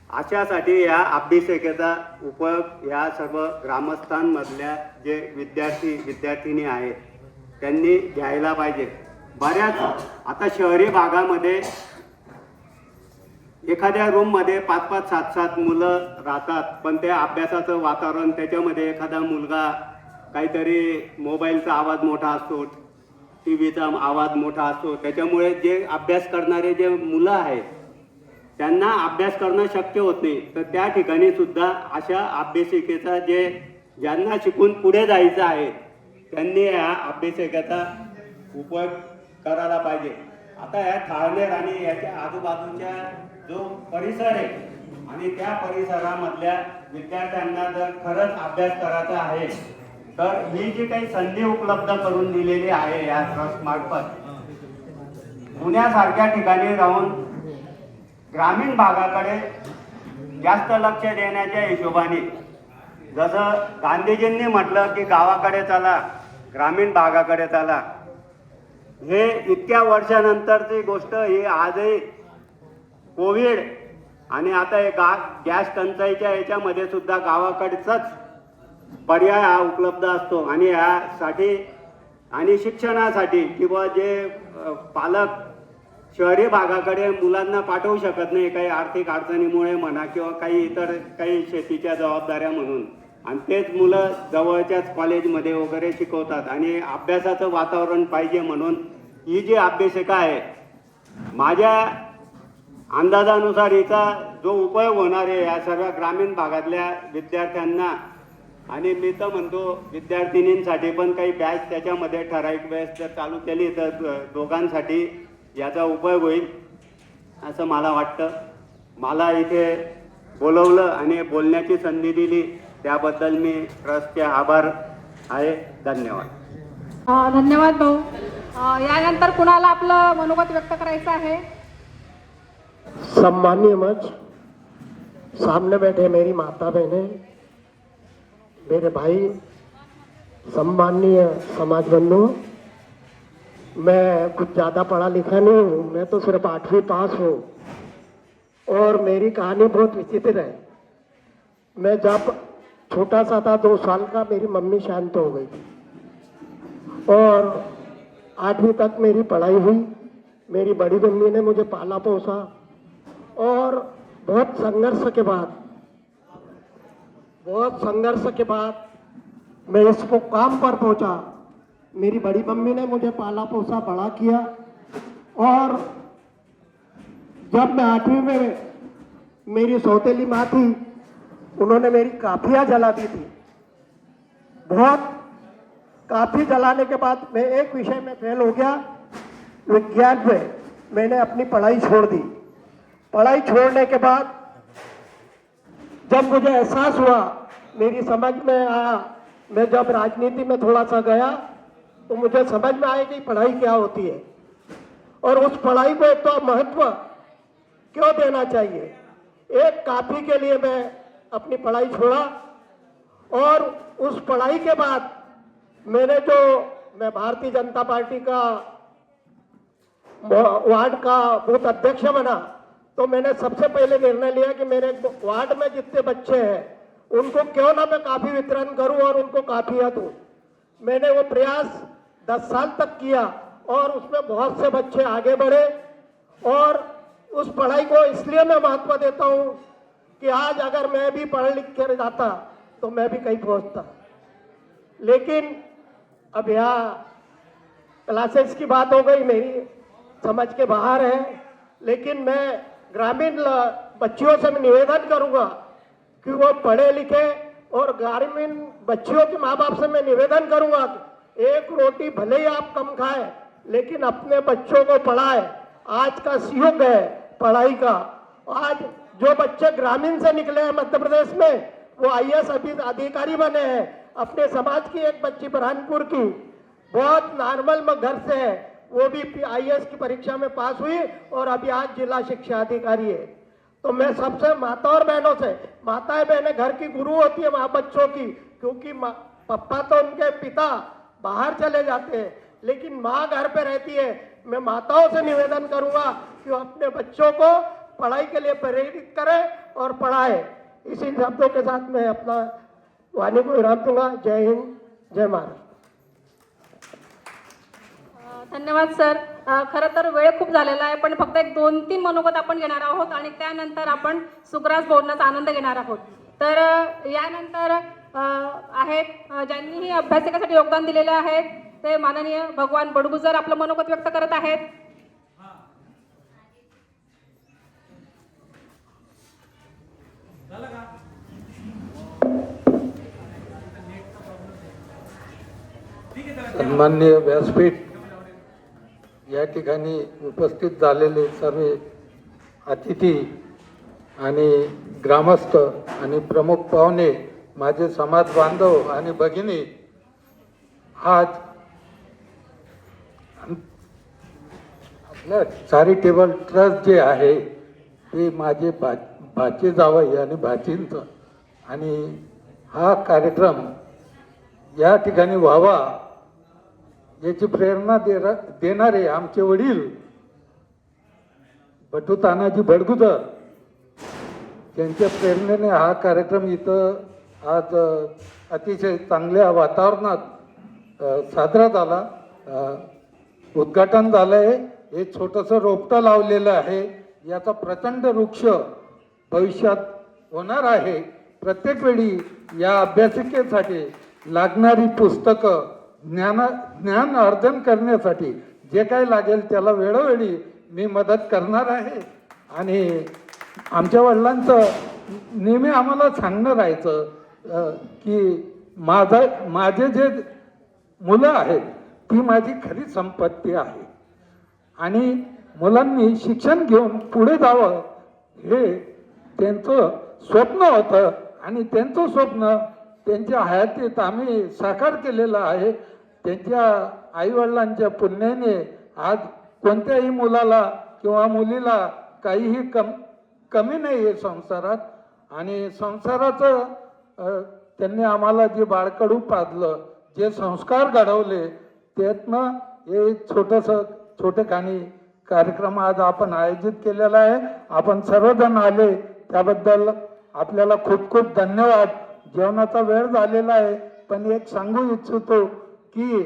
अशासाठी या अभ्यासिकेचा उपयोग या सर्व ग्रामस्थांमधल्या जे विद्यार्थिनी आहेत त्यांनी घ्यायला पाहिजे. बऱ्याच आता शहरी भागामध्ये एखाद्या रूममध्ये 5-5, 7-7 मुलं राहतात, पण त्या अभ्यासाचं वातावरण त्याच्यामध्ये एखादा मुलगा काहीतरी मोबाईलचा आवाज मोठा असतो, टी व्हीचा आवाज मोठा असतो, त्याच्यामुळे जे अभ्यास करणारे जे मुलं आहेत त्यांना अभ्यास करणं शक्य होत नाही. तर त्या ठिकाणी सुद्धा अशा अभ्यासिकेचा ज्यांना शिकून पुढे जायचं आहे त्यांनी या अभ्यासिकेचा उपयोग करायला पाहिजे. आता या ठाणेर आणि याच्या आजूबाजूच्या जो परिसर आहे आणि त्या परिसरामधल्या विद्यार्थ्यांना जर खरंच अभ्यास करायचा आहे तर ही जी काही संधी उपलब्ध करून दिलेली आहे या ट्रस्ट मार्फत, पुण्यासारख्या ठिकाणी राहून ग्रामीण भागाकडे जास्त लक्ष देण्याच्या हिशोबाने, जसं गांधीजींनी म्हटलं की गावाकडे चला, ग्रामीण भागाकडे चला, हे इतक्या वर्षानंतरची गोष्ट ही आजही कोविड आणि आता हे गॅस टंचाईच्या याच्यामध्ये सुद्धा गावाकडचाच पर्याय हा उपलब्ध असतो. आणि यासाठी आणि शिक्षणासाठी किंवा जे पालक शहरी भागाकडे मुलांना पाठवू शकत नाही काही आर्थिक अडचणीमुळे म्हणा किंवा काही इतर काही शेतीच्या जबाबदाऱ्या म्हणून, आणि तेच मुलं जवळच्याच कॉलेजमध्ये वगैरे शिकवतात आणि अभ्यासाचं वातावरण पाहिजे म्हणून ही जी अभ्यासिका आहे, माझ्या अंदाजानुसार हिचा जो उपयोग होणार आहे या सर्व ग्रामीण भागातल्या विद्यार्थ्यांना आणि मी तर म्हणतो विद्यार्थिनींसाठी पण काही बॅच त्याच्यामध्ये ठराविक बॅच जर चालू केली तर दोघांसाठी याचा उपयोग होईल असं मला वाटतं. मला इथे बोलवलं आणि बोलण्याची संधी दिली त्याबद्दल मी ट्रस्टचे आभार आहे. धन्यवाद. धन्यवाद भाऊ. यानंतर कुणाला आपलं मनोगत व्यक्त करायचं आहे? सम्माननीय मंच, सामने बैठे मेरी माता बहनें, मेरे भाई, सम्माननीय समाज बंधु, मैं कुछ ज़्यादा पढ़ा लिखा नहीं हूँ, मैं तो सिर्फ 8वीं पास हूँ और मेरी कहानी बहुत विचित्र है। मैं जब छोटा सा था, 2 साल का, मेरी मम्मी शांत हो गई और 8वीं तक मेरी पढ़ाई हुई। मेरी बड़ी मम्मी ने मुझे पाला पोसा और बहुत संघर्ष के बाद मैं इस मुकाम पर पहुंचा। मेरी बड़ी मम्मी ने मुझे पाला पोसा बड़ा किया और जब मैं 8वीं में, मेरी सौतेली माँ थी, उन्होंने मेरी काफिया जला दी थी। बहुत काफी जलाने के बाद मैं एक विषय में फेल हो गया, विज्ञान में। मैंने अपनी पढ़ाई छोड़ दी। पढ़ाई छोड़ने के बाद जब मुझे एहसास हुआ, मेरी समझ में आया, मैं जब राजनीति में थोड़ा सा गया तो मुझे समझ में आया कि पढ़ाई क्या होती है और उस पढ़ाई को तो महत्व क्यों देना चाहिए। एक काफी के लिए मैं अपनी पढ़ाई छोड़ा और उस पढ़ाई के बाद मैं भारतीय जनता पार्टी का वार्ड का बूथ अध्यक्ष बना, तो मैंने सबसे पहले निर्णय लिया कि मेरे वार्ड में जितने बच्चे हैं उनको क्यों ना मैं काफी वितरण करूं और उनको काफिया दूं। मैंने वो प्रयास 10 साल तक किया और उसमें बहुत से बच्चे आगे बढ़े और उस पढ़ाई को इसलिए मैं महत्व देता हूं कि आज अगर मैं भी पढ़ लिख कर जाता तो मैं भी कहीं पहुंचता। लेकिन अब यहाँ क्लासेस की बात हो गई, मेरी समझ के बाहर है, लेकिन मैं ग्रामीण बच्चियों से निवेदन करूंगा कि वो पढ़े लिखे और ग्रामीण बच्चियों के माँ बाप से मैं निवेदन करूंगा कि एक रोटी भले ही आप कम खाएं लेकिन अपने बच्चों को पढ़ाएं। आज का युग है पढ़ाई का। आज जो बच्चे ग्रामीण से निकले हैं मध्य प्रदेश में, वो IAS अधिकारी बने हैं। अपने समाज की एक बच्ची बुरहानपुर की, बहुत नॉर्मल घर से है, वो भी IAS की परीक्षा में पास हुई और अभी आज जिला शिक्षा अधिकारी है। तो मैं सबसे माता और बहनों से, माताएं बहनें घर की गुरु होती है माँ बच्चों की, क्योंकि पापा तो उनके पिता बाहर चले जाते हैं लेकिन माँ घर पे रहती है। मैं माताओं से निवेदन करूंगा कि वो अपने बच्चों को पढ़ाई के लिए प्रेरित करें और पढ़ाएं। इसी शब्दों के साथ मैं अपना वाणी को विराम दूंगा। जय हिंद, जय महाराष्ट्र। धन्यवाद सर. खरं तर वेळ खूप झालेला आहे, पण फक्त एक 2-3 मनोगत आपण घेणार आहोत आणि त्यानंतर आपण सुग्रास बोलण्याचा आनंद घेणार आहोत. तर यानंतर आहेत ज्यांनी ही अभ्यासिकेसाठी योगदान दिलेले आहे ते माननीय भगवान बडगुजर आपलं मनोगत व्यक्त करत आहेत. सन्माननीय व्यासपीठ, या ठिकाणी उपस्थित झालेले सर्व अतिथी आणि ग्रामस्थ आणि प्रमुख पाहुणे, माझे समाज बांधव आणि भगिनी, आज आपलं चॅरिटेबल ट्रस्ट जे आहे ते माझे भाचे जावई आणि भाचींचं, आणि हा कार्यक्रम या ठिकाणी व्हावा याची प्रेरणा देणारे आमचे वडील बटू तानाजी बडगुजर, त्यांच्या प्रेरणेने हा कार्यक्रम इथं आज अतिशय चांगल्या वातावरणात साजरा झाला. उद्घाटन झालं आहे. हे छोटंसं रोपटं लावलेलं आहे, याचा प्रचंड वृक्ष भविष्यात होणार आहे. प्रत्येक वेळी या अभ्यासिकेसाठी लागणारी पुस्तकं, ज्ञान अर्जन करण्यासाठी जे काही लागेल त्याला वेळोवेळी मी मदत करणार आहे. आणि आमच्या वडिलांचं नेहमी आम्हाला सांगणं राहायचं की माझे जे मुलं आहेत ती माझी खरी संपत्ती आहे आणि मुलांनी शिक्षण घेऊन पुढे जावं हे त्यांचं स्वप्न होतं आणि त्यांचं स्वप्न त्यांच्या हयातीत आम्ही साकार केलेलं आहे. त्यांच्या आईवडिलांच्या पुण्याने आज कोणत्याही मुलाला किंवा मुलीला काहीही कमी नाही आहे संसारात. आणि संसाराचं त्यांनी आम्हाला जे बाळकडू पाजलं, जे संस्कार घडवले, त्यातनं हे छोटेखानी कार्यक्रम आज आपण आयोजित केलेला आहे. आपण सर्वजण आले त्याबद्दल आपल्याला खूप खूप धन्यवाद. जेवणाचा वेळ झालेला आहे, पण एक सांगू इच्छितो की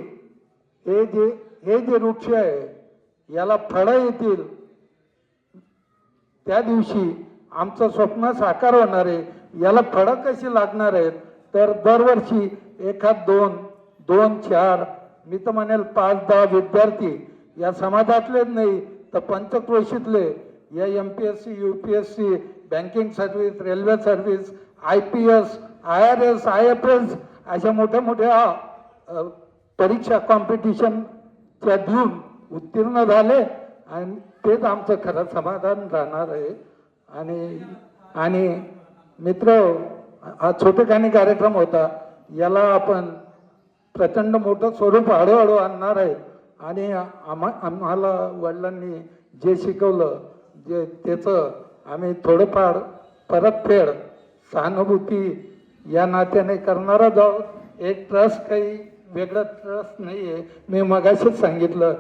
हे जे वृक्ष आहे याला फळं येतील त्या दिवशी आमचं स्वप्न साकार होणार आहे. याला फळं कशी लागणार आहेत तर दरवर्षी एखाद 2-4 मी तर म्हणेल 5-10 विद्यार्थी या समाजातलेच नाही तर पंचक्रोशीतले या MPSC, UPSC, banking service, railway service, IPS, IRS, IFS अशा मोठ्या परीक्षा कॉम्पिटिशनच्या देऊन उत्तीर्ण झाले आणि तेच आमचं खरं समाधान राहणार आहे. आणि मित्र, हा छोटेखानी कार्यक्रम होता, याला आपण प्रचंड मोठं स्वरूप हळूहळू आणणार आहे. आणि आम्हाला वडिलांनी जे शिकवलं त्याचं आम्ही थोडंफार परतफेड सहानुभूती या नात्याने करणारच आहोत. एक ट्रस्ट काही वेगळं ट्रस्ट नाही आहे. मी मगाशीच सांगितलं,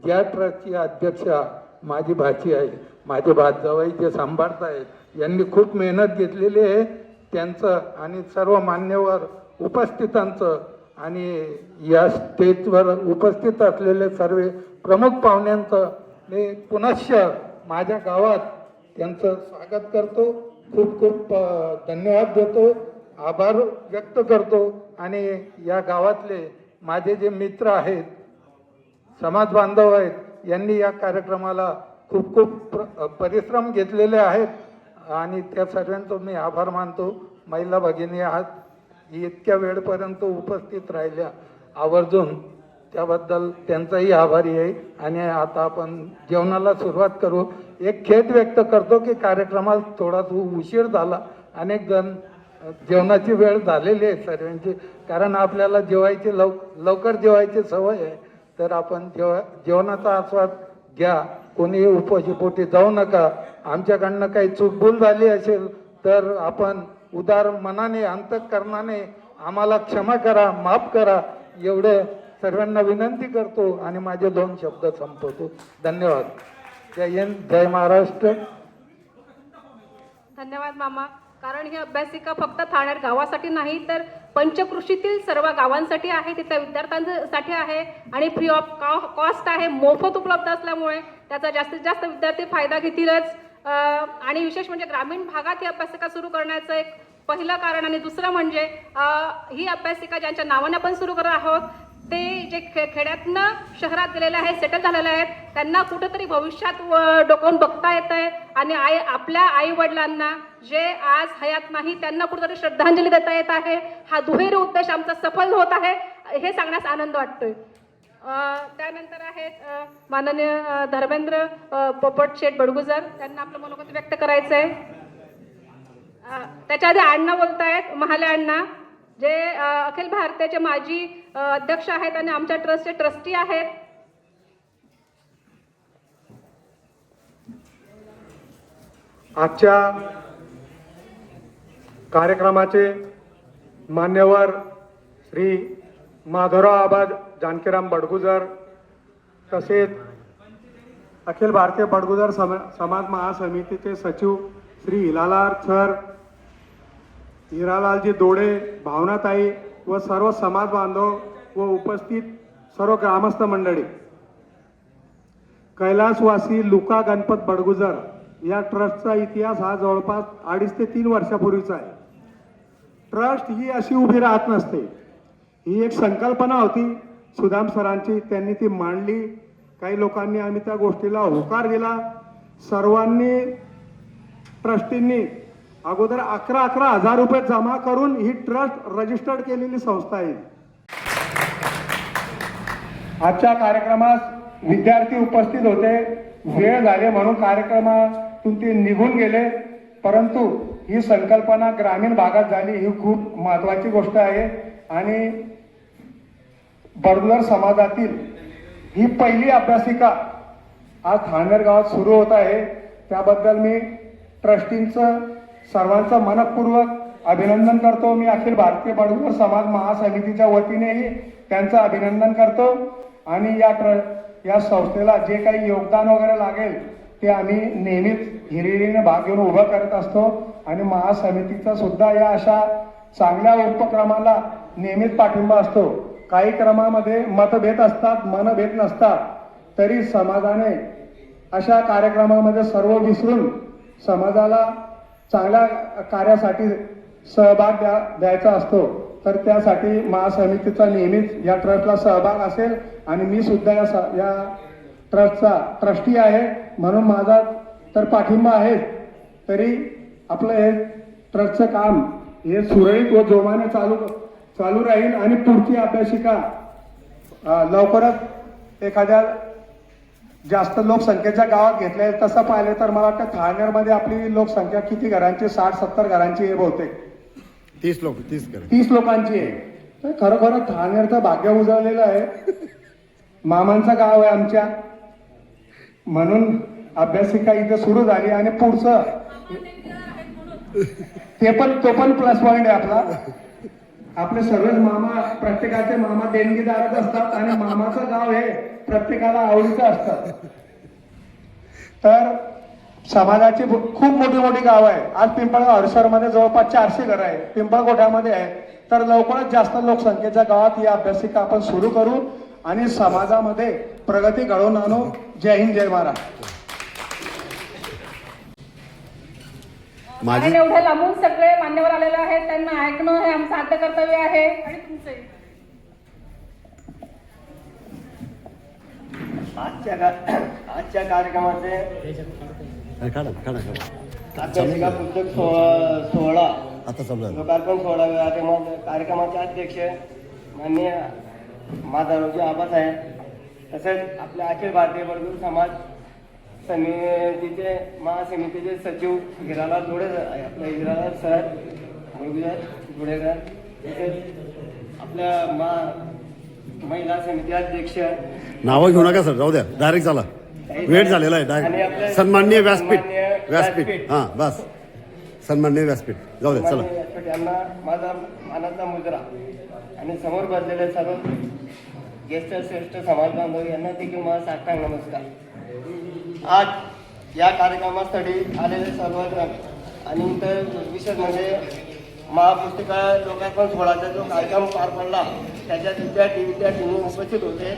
ज्या ट्रस्टची अध्यक्षा माझी भाची आहे, माझे भातजावई जे सांभाळत आहेत, यांनी खूप मेहनत घेतलेली आहे. त्यांचं आणि सर्व मान्यवर उपस्थितांचं आणि या स्टेजवर उपस्थित असलेले सर्व प्रमुख पाहुण्यांचं मी पुनश्च माझ्या गावात त्यांचं स्वागत करतो. खूप खूप धन्यवाद देतो, आभार व्यक्त करतो. आणि या गावातले माझे जे मित्र आहेत, समाज बांधव आहेत, यांनी या कार्यक्रमाला खूप खूप परिश्रम घेतलेले आहेत आणि त्या सर्वांचं मी आभार मानतो. महिला भगिनी आज इतक्या वेळपर्यंत उपस्थित राहिल्या आवर्जून, त्याबद्दल त्यांचाही आभारी आहे. आणि आता आपण जेवणाला सुरुवात करू. एक खेद व्यक्त करतो की कार्यक्रमाला थोडासा उशीर झाला. अनेक जण जेवणाची वेळ झालेली आहे सर्वांची, कारण आपल्याला जेवायची लवकर जेवायची सवय आहे. तर आपण जेवणाचा आस्वाद घ्या. कोणी उपाशीपोटी जाऊ नका. आमच्याकडनं काही चूकभूल झाली असेल तर आपण उदार मनाने, अंतःकरणाने आम्हाला क्षमा करा, माफ करा, एवढे सर्वांना विनंती करतो आणि माझे 2 शब्द संपवतो. धन्यवाद. जय हिंद, जय महाराष्ट्र. धन्यवाद मामा. कारण ही अभ्यासिका फक्त ठाण्यात गावासाठी नाही तर पंचकृषीतील सर्व गावांसाठी आहे, तिथल्या विद्यार्थ्यांसाठी आहे आणि फ्री ऑफ कॉस्ट आहे, मोफत उपलब्ध असल्यामुळे त्याचा जास्तीत जास्त विद्यार्थी फायदा घेतीलच. आणि विशेष म्हणजे ग्रामीण भागात ही अभ्यासिका सुरू करण्याचं एक पहिलं कारण. आणि दुसरं म्हणजे ही अभ्यासिका ज्यांच्या नावाने आपण सुरू करत आहोत ते जे खेड्यातनं शहरात गेलेले आहेत, सेटल झालेले आहेत, त्यांना कुठेतरी भविष्यात डोकावून बघता येत आहे. आणि आपल्या आई वडिलांना जे आज हयात नाही त्यांना कुठेतरी श्रद्धांजली देता येत आहे. हा दुहेरी उद्देश आमचा सफल होत आहे हे सांगण्यास आनंद वाटतोय. त्यानंतर आहेत माननीय धर्मेंद्र पोपट शेठ बडगुजर, त्यांना आपलं मनोगत व्यक्त करायचं आहे. त्याच्या आधी अण्णा बोलत आहेत, महाले अण्णा, जे अखिल भारतीयचे माजी अध्यक्ष आहेत आणि आमच्या ट्रस्टचे ट्रस्टी आहेत. आजच्या कार्यक्रमाचे मान्यवर श्री माधवराव आबा जानकीराम बडगुजर, तसेच अखिल भारतीय बडगुजर समाज महासमितीचे सचिव श्री हिलालाल सर, हिरालालजी दोडे, भावनाताई व सर्व समाज बांधव व उपस्थित सर्व ग्रामस्थ मंडळी. कैलासवासी लुका गणपत बडगुजर या ट्रस्टचा इतिहास हा जवळपास 2.5 ते 3 वर्षापूर्वीचा आहे. ट्रस्ट ही अशी उभी राहत नसते. ही एक संकल्पना होती सुदाम सरांची, त्यांनी ती मांडली. काही लोकांनी आम्ही त्या गोष्टीला होकार दिला. सर्वांनी ट्रस्टींनी अगोदर 11 हजार रुपये जमा करून ही ट्रस्ट रजिस्टर्ड केलेली संस्था आहे. आजच्या कार्यक्रमात विद्यार्थी उपस्थित होते. वेळ झाले म्हणून कार्यक्रमातून ते निघून गेले, परंतु ही संकल्पना ग्रामीण भागात झाली ही खूप महत्वाची गोष्ट आहे. आणि बडगुजर समाजातील ही पहिली अभ्यासिका आज ठाणेर गावात सुरू होत आहे. त्याबद्दल मी ट्रस्टींचं सर्वांचं मनपूर्वक अभिनंदन करतो. मी अखिल भारतीय बडगुजर समाज महासमितीच्या वतीनेही त्यांचं अभिनंदन करतो. आणि या संस्थेला जे काही योगदान वगैरे लागेल ते आम्ही नेहमीच हिरिरीने भाग घेऊन उभं करत असतो. आणि महासमितीचा सुद्धा या अशा चांगल्या उपक्रमाला नेहमीच पाठिंबा असतो. काही क्रमामध्ये मतभेद असतात, मनभेद नसतात, तरी समाजाने अशा कार्यक्रमामध्ये सर्व विसरून समाजाला चांगल्या कार्यासाठी सहभाग द्यायचा असतो. तर त्यासाठी महासमितीचा नेहमीच या ट्रस्टला सहभाग असेल. आणि मी सुद्धा या ट्रस्टचा ट्रस्टी आहे, म्हणून माझा तर पाठिंबा आहे. तरी आपलं हे ट्रस्टचं काम हे सुरळीत व जोमाने चालू राहील. आणि पुढची अभ्यासिका लवकरच एखाद्या जास्त लोकसंख्येच्या गावात घेतल्या. तसं पाहिलं तर मला वाटतं ठाणेरमध्ये आपली लोकसंख्या किती घरांची, 60-70 घरांची आहे बहुतेक, 30 लोकांची आहे. तर खरोखर ठाणेरचं भाग्य उजळलेलं आहे. मामांचं गाव आहे आमच्या, म्हणून अभ्यासिका इथे सुरू झाली. आणि पुढचं तो पण प्लस पॉइंट आहे आपला. आपले सर्वच मामा, प्रत्येकाचे मामा देणगीदारच असतात. आणि मामाचं गाव हे प्रत्येकाला आवडीचं असतं. तर समाजाची खूप मोठी मोठी गावं आहे. आज पिंपळगाव हडसरमध्ये जवळपास 400 घरं आहे, पिंपळगोठ्यामध्ये आहे. तर लवकरच जास्त लोकसंख्येच्या गावात ही अभ्यासिका आपण सुरू करू आणि समाजामध्ये प्रगती घडवून आणू. जय हिंद, जय महाराष्ट्र. आणि एवढ्या लांबून सगळे मान्यवर आलेले आहेत, त्यांना ऐकणं हे आमचं आद्य कर्तव्य आहे. आणि तुमचे आजच्या कार्यक्रमाचे अभ्यासिका पुस्तक सोहळा लोकार्पण सोहळा कार्यक्रमाचे अध्यक्ष माननीय माधवजी आबासाहेब, तसेच आपल्या अखिल भारतीय बडगुजर समाज समितीचे महासमितीचे सचिव हिरालाल जोडे, आपल्या हिरालाल सर बडगुजर जोडेकर, तसेच आपल्या महिला समिती अध्यक्ष. नावं घेऊ नका सर, जाऊ द्या, डायरेक्ट चला, वेळ झालेला आहे. डायरेक्ट सन्माननीय व्यासपीठ हां बस, सन्माननीय व्यासपीठ, जाऊ द्या चला. यांना माझा मानाचा मुजरा. आणि समोर बसलेले सर्व ज्येष्ठ श्रेष्ठ समाज बांधव यांना देखील माझा साष्टांग नमस्कार. आज या कार्यक्रमासाठी आलेले सर्वजण आणि इतर विशेष म्हणजे महापुस्तिका लोकार्पण सोहळ्याचा जो कार्यक्रम पार पडला त्याच्यात विद्यार्थी उपस्थित होते.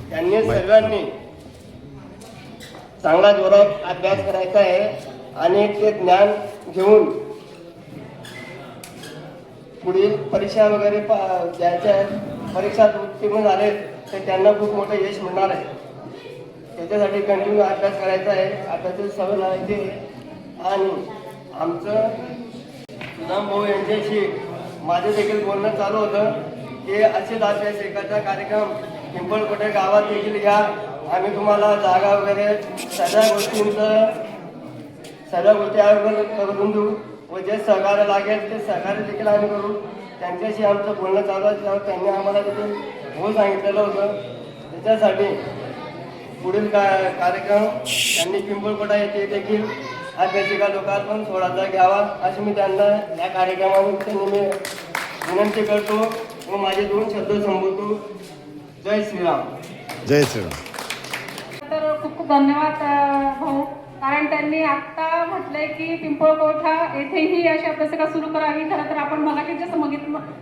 त्यांनी सर्वांनी चांगला जोरात अभ्यास करायचा आहे आणि ते ज्ञान घेऊन पुढील परीक्षा वगैरे ज्यांच्या परीक्षात उत्तीर्ण झाले तर त्यांना खूप मोठं यश मिळणार आहे. त्याच्यासाठी कंटिन्यू अभ्यास करायचा आहे, अभ्यासाची सवय लावायची. आणि आमचं सुदाम भाऊ यांच्याशी माझं देखील बोलणं चालू होतं की असेच अभ्यासिकाचा कार्यक्रम पिंपळकोटे गावात देखील घ्या. आम्ही तुम्हाला जागा वगैरे सगळ्या गोष्टी अवेलेबल करून देऊ व जे सहकार्य लागेल ते सहकार्य देखील आम्ही करू. त्यांच्याशी आमचं बोलणं चालू आहे, त्यावर त्यांनी आम्हाला देखील हो सांगितलेलं होतं. त्याच्यासाठी पुढील कार्यक्रम त्यांनी पिंपळकोटा येथे देखील अभ्यासिका लोकार्पण सोहळ्याचा घ्यावा अशी मी त्यांना या कार्यक्रमामध्ये मी विनंती करतो व माझे 2 शब्द संबोधतो. जय श्रीराम. जय श्रीराम. तर खूप खूप धन्यवाद भाऊ, कारण त्यांनी आत्ता म्हटलंय की पिंपळकोठा येथेही अशी अभ्यासिका सुरू करावी. खरं तर आपण मगाशी जसं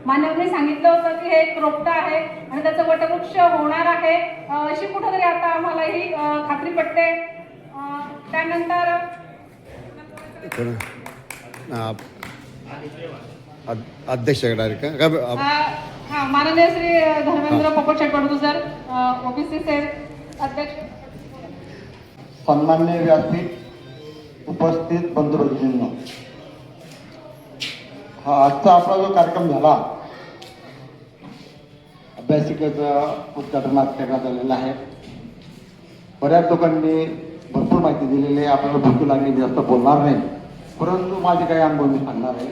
मान्यवरने सांगितलं होतं की हे एक रोपटं आहे आणि त्याचं वटवृक्ष होणार आहे अशी कुठंतरी आता आम्हाला ही खात्री पटते. त्यानंतर अध्यक्ष डायरेक्ट हा माननीय श्री धर्मेंद्र पोपटशेठ बडगुजर ओबीसी सेल अध्यक्ष. सन्माननीय व्यासपीठ, उपस्थित बंधू भगिनींनो, हा आजचा आपला जो कार्यक्रम झाला अभ्यासिकेचं उद्घाटन आज करण्यात आलेलं आहे. बऱ्याच लोकांनी भरपूर माहिती दिलेली आहे. आपल्याला भरपूर लागली, जास्त बोलणार नाही, परंतु माझे काही अनुभव मी सांगणार आहे.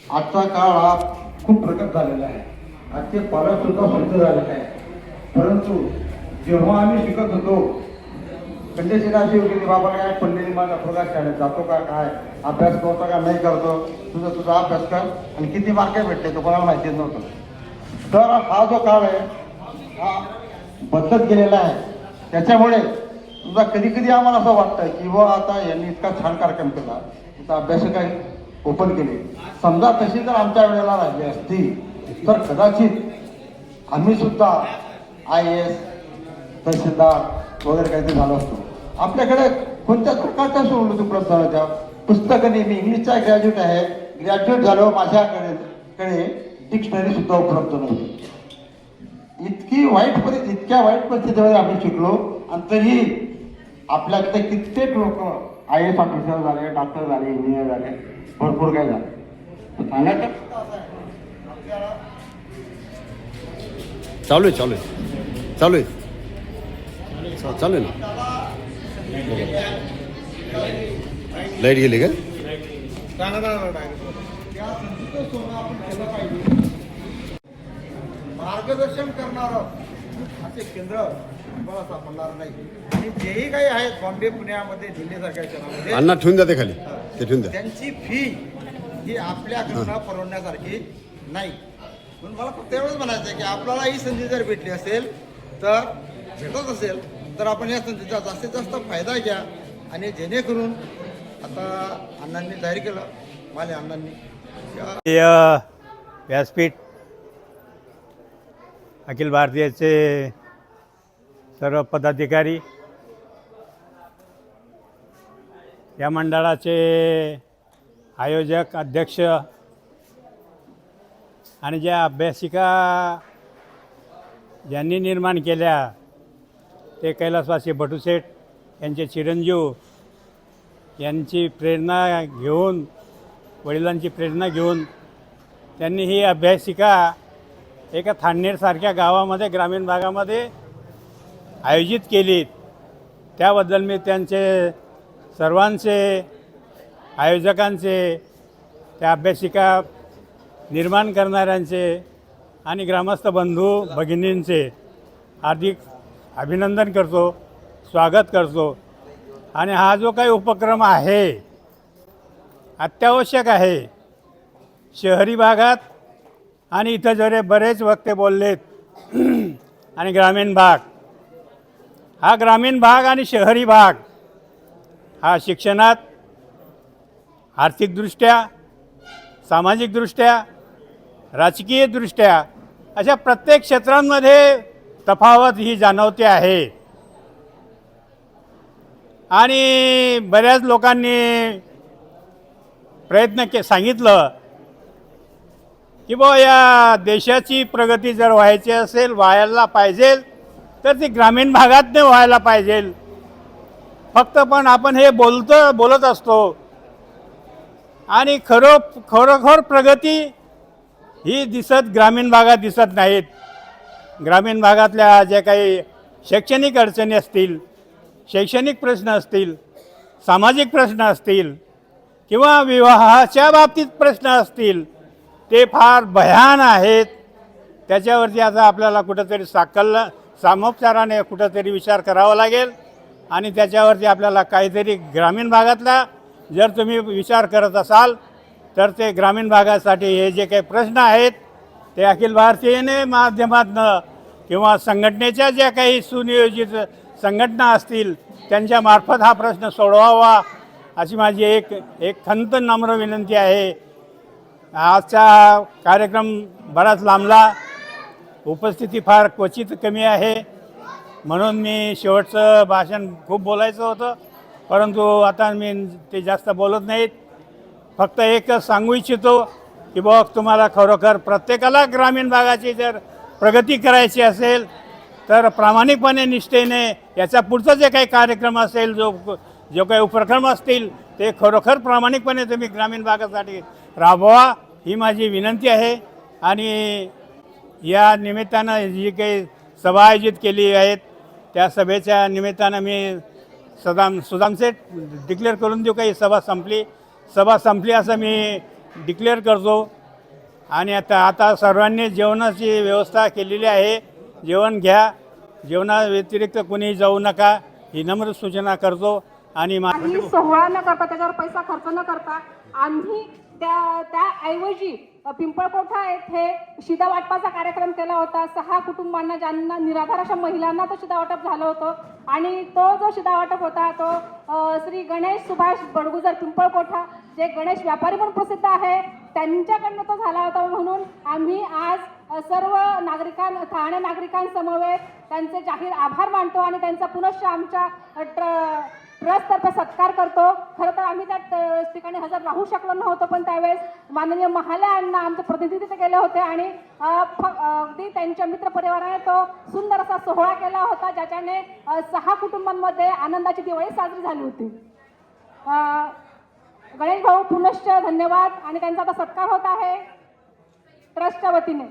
आजचा काळ हा खूप प्रगत झालेला आहे. आजचे पालक सुद्धा स्वच्छ झालेले आहे. परंतु जेव्हा आम्ही शिकत होतो कंडिशन अशी होती की बाबा काय पडलेली माझा प्रकाश शाळेत जातो का काय अभ्यास करतो का नाही करतो तुझा अभ्यास कर आणि किती मार्क भेटले तो कोणाला माहिती नव्हतं. तर हा जो काळ आहे हा बदलत गेलेला आहे. त्याच्यामुळे तुझा कधी कधी आम्हाला असं वाटतं की व आता यांनी इतका छान कार्यक्रम केला तिथं अभ्यासिका ओपन केली. समजा तशी जर आमच्या वेळेला राहिली असती तर कदाचित आम्ही सुद्धा IAS तहसीलदार वगैरे काहीतरी झालो असतो. आपल्याकडे कोणत्याच प्रकारच्या सोडून उपलब्ध नव्हत्या. पुस्तकं मी इंग्लिशचा ग्रॅज्युएट आहे. ग्रॅज्युएट झालो माझ्याकडे डिक्शनरी सुद्धा उपलब्ध नव्हती. इतक्या वाईट परिस्थितीमध्ये आम्ही शिकलो आणि तरी आपल्याकडे कित्येक लोक IAS ऑफिसर झाले, डॉक्टर झाले, इंजिनियर झाले, भरपूर काय झालं. सांगायचं चालू आहे ना. लाईट गेली का? मार्गदर्शन करणार असे केंद्र मला सापडणार नाही. आणि जेही काही आहेत बॉम्बे, पुण्यामध्ये, दिल्लीसारख्या शहरामध्ये अण्णा ठेवून द्या ते खाली, ते ठेवून द्या. त्यांची फी ही आपल्याकडनं परवडण्यासारखी नाही. म्हणून मला फक्त एवढंच म्हणायचं आहे की आपल्याला ही संधी जर भेटली असेल तर भेटत असेल तर आपण या संधीचा जास्तीत जास्त फायदा घ्या. आणि जेणेकरून आता अण्णांनी जाहीर केलं, माले अण्णांनी व्यासपीठ अखिल भारतीयचे सर्व पदाधिकारी, या मंडळाचे आयोजक, अध्यक्ष आणि ज्या अभ्यासिका ज्यांनी निर्माण केल्या ते कैलासवासी भटूशेठ यांचे चिरंजीव यांची प्रेरणा घेऊन, वडिलांची प्रेरणा घेऊन त्यांनी ही अभ्यासिका एका थांडनेरसारख्या गावामध्ये, ग्रामीण भागामध्ये आयोजित केली. त्याबद्दल मी त्यांचे सर्वांचे, आयोजकांचे, त्या अभ्यासिका निर्माण करणाऱ्यांचे आणि ग्रामस्थ बंधू भगिनींचे हार्दिक अभिनंदन करतो, स्वागत करतो. आणि हा जो काही उपक्रम आहे अत्यावश्यक आहे. शहरी भागात आणि इथं जरे बरेच वक्ते बोललेत आणि ग्रामीण भाग, हा ग्रामीण भाग आणि शहरी भाग हा शिक्षणात, आर्थिकदृष्ट्या, सामाजिकदृष्ट्या, राजकीयदृष्ट्या अशा प्रत्येक क्षेत्रांमध्ये तफावत ही जाणवते आहे. आणि बऱ्याच लोकांनी सांगितलं की बुवा या देशाची प्रगती जर व्हायची असेल, व्हायला पाहिजे तर ती ग्रामीण भागात व्हायला पाहिजे. फक्त पण आपण हे बोलत असतो आणि खरोखर प्रगती ही ग्रामीण भागात दिसत नाहीत. ग्रामीण भागातल्या ज्या काही शैक्षणिक अडचणी असतील, शैक्षणिक प्रश्न असतील, सामाजिक प्रश्न असतील किंवा विवाहाच्या बाबतीत प्रश्न असतील, ते फार भयान आहेत. त्याच्यावरती आता आपल्याला कुठंतरी सामोपचाराने कुठंतरी विचार करावा लागेल. आणि त्याच्यावरती आपल्याला काहीतरी ग्रामीण भागातला जर तुम्ही विचार करत असाल तर ते ग्रामीण भागासाठी हे जे काही प्रश्न आहेत ते अखिल भारतीय माध्यमातनं किंवा संघटनेच्या ज्या काही सुनियोजित संघटना असतील त्यांच्यामार्फत हा प्रश्न सोडवावा अशी माझी एक खंत नम्र विनंती आहे. आजचा कार्यक्रम बराच लांबला, उपस्थिती फार क्वचित कमी आहे, म्हणून मी शेवटचं भाषण खूप बोलायचं होतं, परंतु आता मी ते जास्त बोलत नाहीत. फक्त एकच सांगू इच्छितो की बघ, तुम्हाला खरोखर प्रत्येकाला ग्रामीण भागाची जर प्रगती करायची असेल तर प्रामाणिकपणे, निष्ठेने याचा पुढचं जे काही कार्यक्रम असेल, जो काही उपक्रम असतील ते खरोखर प्रामाणिकपणे तुम्ही ग्रामीण भागासाठी राबवा ही माझी विनंती आहे. आणि या निमित्तानं जी काही सभा आयोजित केली आहेत त्या सभेच्या निमित्तानं मी सुदामसेठ डिक्लेअर करून देऊ का ही सभा संपली असं मी डिक्लेअर करतो. आणि आता सर्वांनी जेवणाची व्यवस्था केलेली आहे. जेवण घ्या, जेवणाव्यतिरिक्त कुणीही जाऊ नका. ही नम्र सूचना करतो आणि आणि सोहळा न करता त्याच्यावर पैसा खर्च न करता आम्ही त्याऐवजी पिंपळकोठा येथे शिधा वाटपाचा कार्यक्रम केला होता. 6 कुटुंबांना ज्यांना निराधार अशा महिलांना तो शिधा वाटप झालं होतं आणि तो जो शिधा वाटप होता तो श्री गणेश सुभाष बडगुजर पिंपळकोठा जे गणेश व्यापारी म्हणून प्रसिद्ध आहे त्यांच्याकडनं तो झाला होता. म्हणून आम्ही आज सर्व ठाणे नागरिकांसमवेत त्यांचे जाहीर आभार मानतो आणि त्यांचा पुनश्च आमच्या ट्रस्टतर्फे सत्कार करतो. खरं तर आम्ही त्या ठिकाणी हजर राहू शकलो नव्हतो, पण त्यावेळेस माननीय महाले अण्णा आमचे प्रतिनिधी तिथे गेले होते आणि अगदी त्यांच्या मित्रपरिवाराने तो सुंदर असा सोहळा केला होता ज्याच्याने 6 कुटुंबांमध्ये आनंदाची दिवाळी साजरी झाली होती. गणेश भाऊ पुनश्च धन्यवाद आणि त्यांचा आता सत्कार होत आहे ट्रस्टच्या वतीने.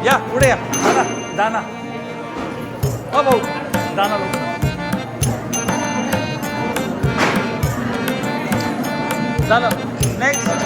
या पुढे या दाना हो भाऊ दाना झालं नेक्स्ट